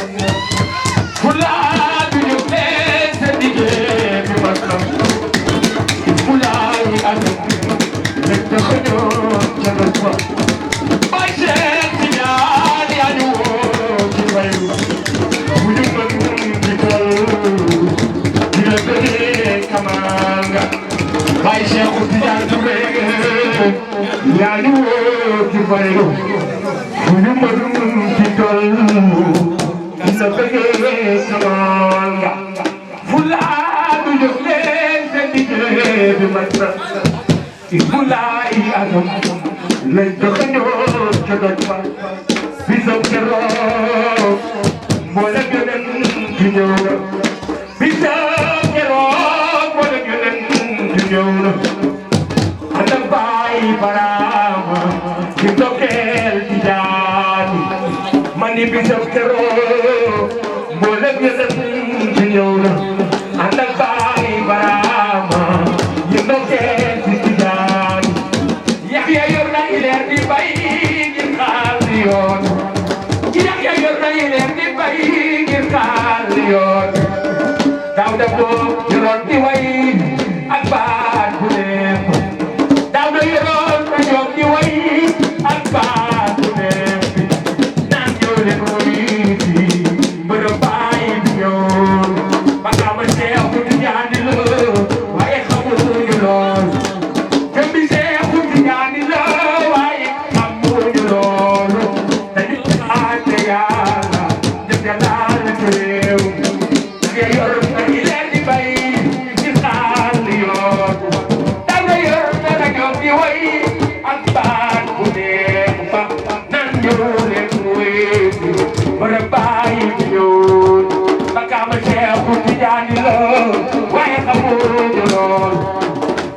fulaa du ñu leen sa liggéey bi man na fulaa yi ak rek dafa ñoon ca la fa bay Cheikh Tidiane yaa ñu woo ci bayu bu ñu mën di tol di la bëggee kamal nga bay Cheikh Tidiane du bëggee yaa ñu woo ci bayu bu ñu mën di tol di la bëggee kamal nga fulaa du ñu leen sa liggéey bi man na fulaa yi adam lañ doxañoo ca doj ba bisam keroog moo la gënal di ñëw na bisam keroog moo la gënal di ñëw na ànd ak baay baraama di ndokkeel di jaani man ni bisam keroog moo la gënal di ñëw na ànd ak baay baraama di ndokkeel di jaani Yaxya yor na ileer di bay ngir xaar yoon Yaxya yor na ileer di bay ngir xaar yoon Daawda boobu yoroon di way ak baat bu neex Daawda yoroon na ñoom di way ak baat bu neex naan ñëw leen mooy fi mbërë baay bi ñëw ba xama Seex bu di jaandi la waaye xamuñu lool Jambi Seexu Tijaani la waaye xamuñu loolu dañu xaate Yàlla jëf Yàlla ci réew nga yor na ileer di bay ci xaar yoon da nga yor na la ñoom di way ak baat bu neex ba nan ñëw leen wéetu bara bàyyi bi ñëw ba kaama Seexu Tijaani la waaye xamuñu loolu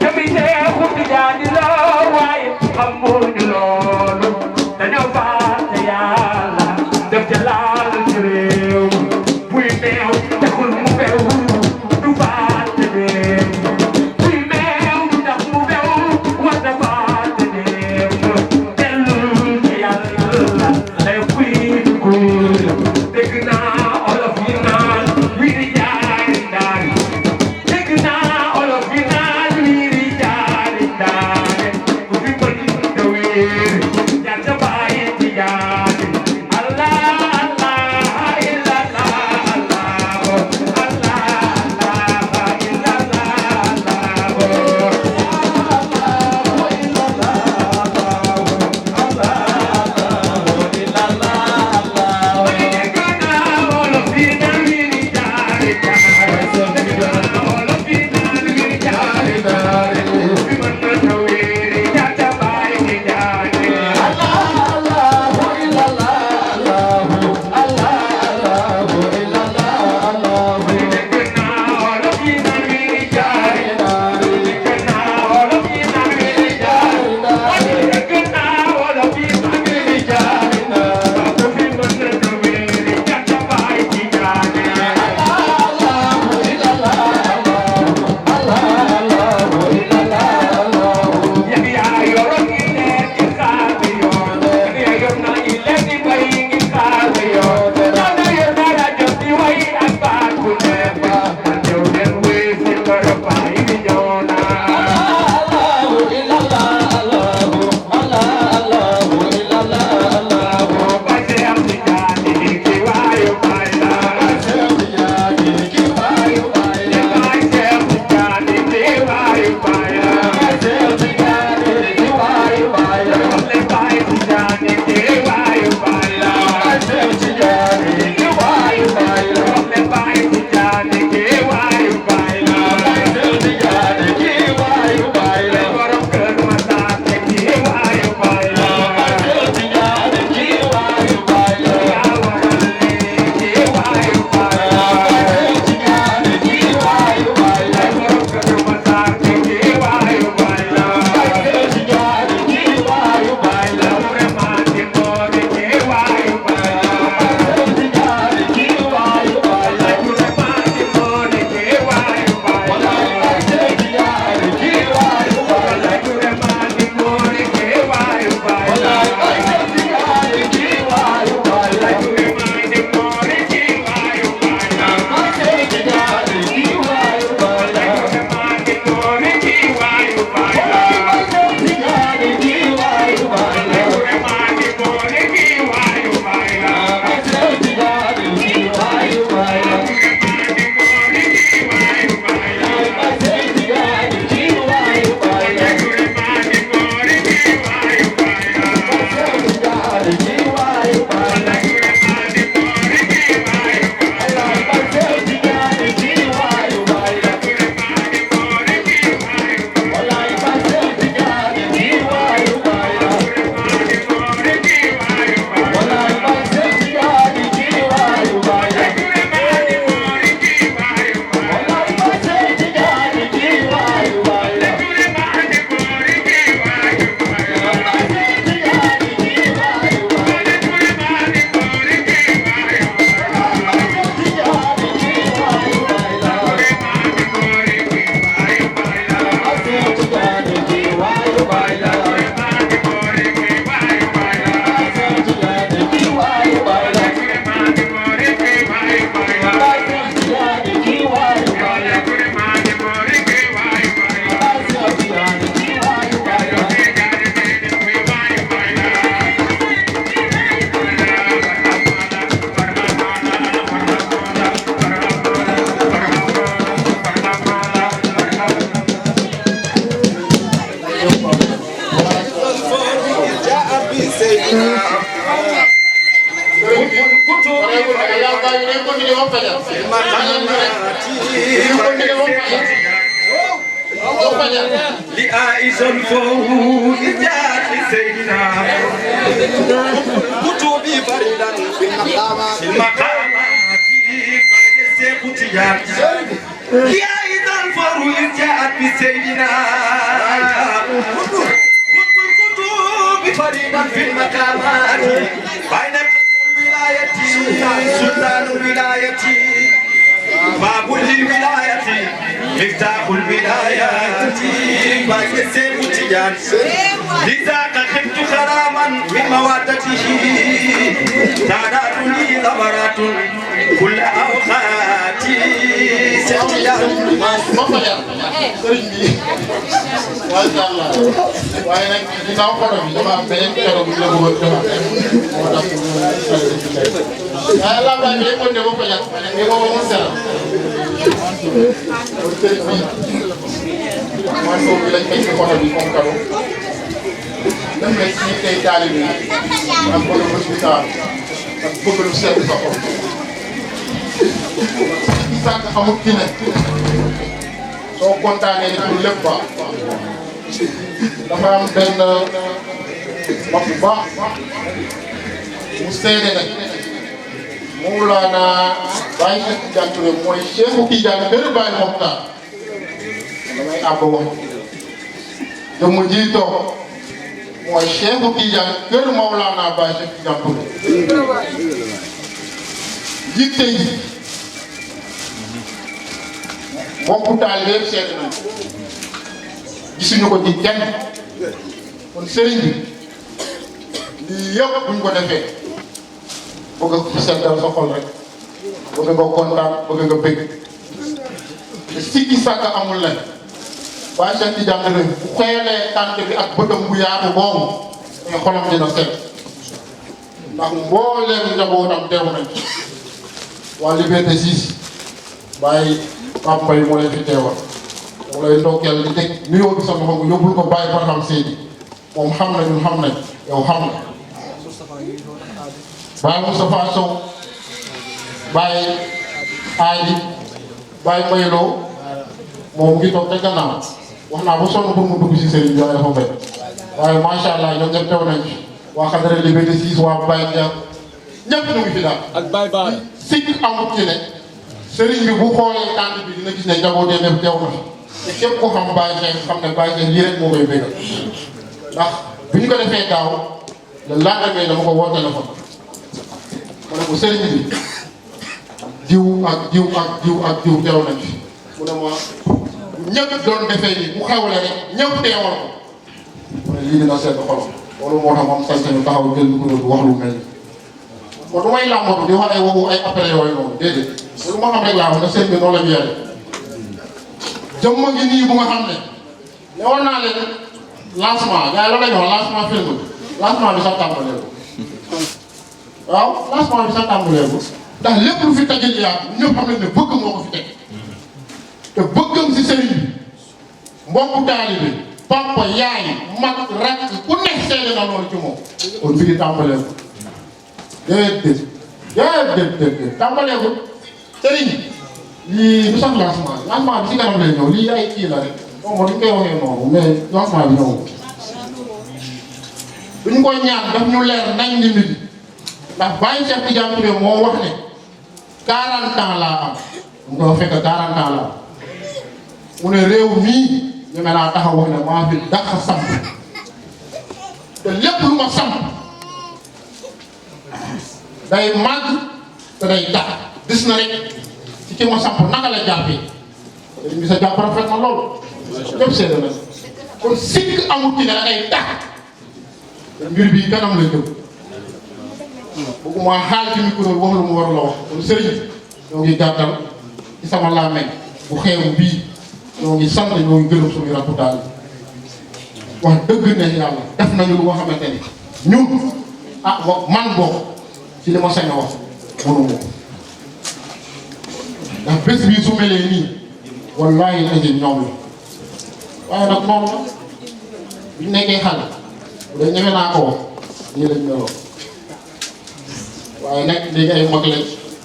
Jambi Seexu Tijaani la waaye xamuñu loolu dañoo fàtte Yàlla def ca laal ci réew buy meew taxul mu bew du fàtte réew buy meew tax mu bew war na fàtte réew dellu ci Yàlla day kuy kuy dégg naa olof yi naan wiri jaari ndaari dégg naa olof yi naan wiri jaari ndaari ku fi mën nga wéer yaa ca bàyyi ci jaari Allah Allah illallah Allah Allah illallah لآئس الفوز جاءت سيدنا كتبي فريدا في المقامات بعد سيكوتيات لآئس الفوز جاءت سيدنا كتب فريدا في المقامات بين الولاية سلطان الولاية باب الولاية مفتاح الولايات بعد سيكوتيات لذاك خفت كراما من موادته تعداد لي ثمرات كل أوقاتي سيكوتيات Masya Allah. Waaye nag ginnaaw photo bi dafa am beneen keroog bu ñu la bëggoon defal moo tax waaye làmbaay bi yëpp ne ba ko jàpp mais booba mu sell kon sëriñ bi man boobu lañ may ci photo bi comme cadeau def nañ ci tey taalibe yi ak bëgg bés bi taal ak bëgg lu sedd sa xol sànq amul ki ne soo kontaanee ni pour lépp baax dafa am benn wax bu baax mu seede nag Mawlana Baye Cheikh Tidiane Touré mooy Cheikhu Tidiane kër Baye Mokhtar damay àbb wax jëmm ji toog mooy Cheikhu Tidiane kër Mawlana Baye Cheikh Tidiane Touré yitte yi mbokku taalibe yëpp seet nañ gisuñu ko ci kenn kon sëriñ bi lii yëpp buñ ko defee bëgg nga seddal sa xol rek bëgg nga kontaan bëgg nga bëgg te sikki sàkk amul la Baye Cheikh Tidiane Touré bu xeelee tànk bi ak bëtam bu yaatu boobu mais xolam dina set ndax mbooleem njabootam teew nañ waa Liberté 6 Baye Pape Mbaye moo leen fi teewal mu lay ndokkeel di teg nuyoo bi sa loxo nga yóbbul ko Baye Barham Seydi moom xam na ñun xam nañ yow xam na Baye Moustapha Sow Baye Aadi Baye Mbayloo moom mu ngi toog te gannaaw wax naa ba sonn pour mu dugg si sëriñ bi waaye dafa mbay waaye macha allah ñoom ñëpp teew nañ fi waa Xadara Liberté 6 waa Baye Ndiaye ñëpp ñu ngi fi daal ak Baye Baye sikk amut ci ne sëriñ bi bu xoolee tànk bi dina gis ne jabootee def teew na te képp ko xam Baye Cheikh xam ne Baye Cheikh lii rek moo koy bégal ndax bu ñu ko defee daaw le lendemain dama ko woo téléphone ma ne ko sëriñ bi jiw ak jiw ak jiw ak jiw teew nañ fi mu ne ma ñëpp doon defee nii bu xewle rek ñëpp teewal ko mu ne lii dina sedd xol loolu moo tax moom sañ sañu taxaw jël micro bi wax lu mel ni kon du may làmbatu di wax ay waxu ay après yooyu noonu déedéet lu ma xam rek laa wax ne sëriñ bi noonu la ñu yore jëmm ngi nii bu nga xam ne newoon naa leen lancement gars yi la ñu wax lancement film bi lancement bi sax tàmbalee ko waaw lancement bi sax tàmbalee ko ndax lépp lu fi tajal yaa ñëpp xam nañ ne bëgg moo ko fi teg te bëggam si sëriñ bi mbokku taalibe papa yaay mag rakk ku nekk seede na loolu ci moom kon fi di tàmbalee ko déedéet tàmbalee ko sëriñ lii du sax lancement bi si kanam lay ñëw lii ay kii la rek moom moo dañ koy waxee noonu mais lancement bi ñëw duñ ko ñaan daf ñu leer nañ ni nit ndax Baye Cheikh Tidiane Touré moo wax ne 40 ans laa am mu ko fekk 40 ans laa am mu ne réew mii ñeme naa taxaw wax ne maa fi dàq samp te lépp lu ma samp day màgg te day tax gis na rek ci ki ma samp naka la jàppee dañ gis a jàpp rafet na loolu ñëpp seede na kon sikk amut ci ne da ngay tax te mbir bi kanam la jëm bëgguma xaal ci micro bi wax lu mu war la wax kon sëriñ ñoo ngi gàttal ci sama làmmeñ bu xeewu bii ñoo ngi sant ñoo ngi gërëm suñu rakku daal wax dëgg ne yàlla def nañu lu nga xamante ni ñun ah man bokk ci li ma sañ a wax mënu ma ndax bés bii su melee nii wallaahi la ñoom la waaye nag moom la bu ñu nekkee xale bu dee ñeme naa ko wax nii lañ meloo waaye nag léegi ay mag lañ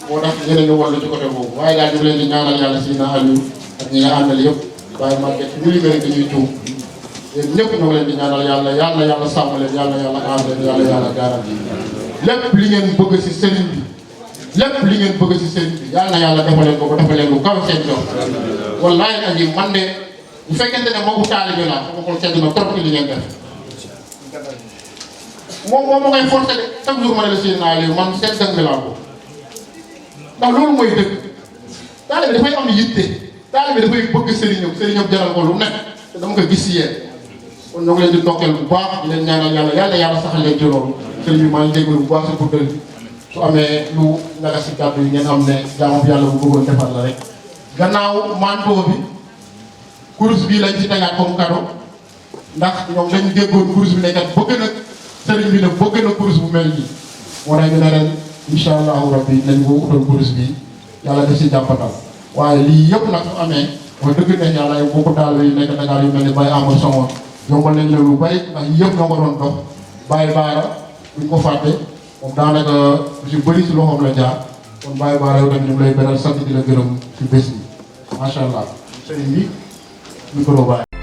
moo tax ñeneen ñu wallu ci côté boobu waaye daal ñu leen di ñaanal yàlla si na Aliou ak ñi nga àndal yëpp waaye Maguette ñu liggéey dañuy tuub yéen ñëpp ñu ngi leen di ñaanal yàlla sàmm leen yàlla aar leen yàlla gaaral lépp li ngeen bëgg si sëriñ bi lépp li ngeen bëgg si sëriñ bi yàlla defaleen ko defaleen lu kaw seen jox wallaahi aji man de bu fekkente ne moo bu taalibe laa sama xol sedd na trop ci li ngeen def moom ma koy forcé de chaque jour ma ne la seen naa lii man seen dëgg laa ko ndax loolu mooy dëgg taalibe dafay am yitte taalibe dafay bëgg sëriñam jaral ko lu nekk te dama koy gis si yéen kon ñoo ngi leen di ndokkeel bu baax di leen ñaanal yàlla saxal leen ci loolu sëriñ bi maa ngi déglu bu baax si guddal bi su amee lu naga si kàddu yi ngeen am ne jaamu yàlla bu bëggoon defar la rek gannaaw manteau bi kurus bii lañ ci tegaat comme cadeau ndax ñoom dañu déggoon kurus bi nekkat bëgg na sëriñ bi ne bëgg na kurus bu mel nii moo tax ñu ne ren incha allahu rabbi nañ ko utal kurus bi yàlla def si jàppatal waaye lii yëpp nag su amee wax dëgg ne yàlla ay bokku daal yi nekk Dakar yu mel ni Baye Amadou Somone yombal nañ la lu bari ndax yëpp ñoo ko doon dox Baye Baara buñ ko fàtte moom daanaka lu si bëri si loxoom la jaar kon Baye Baara yow tamit ñu ngi lay beral sant di la gërëm si bés bi macha allah sëriñ bi micro Baye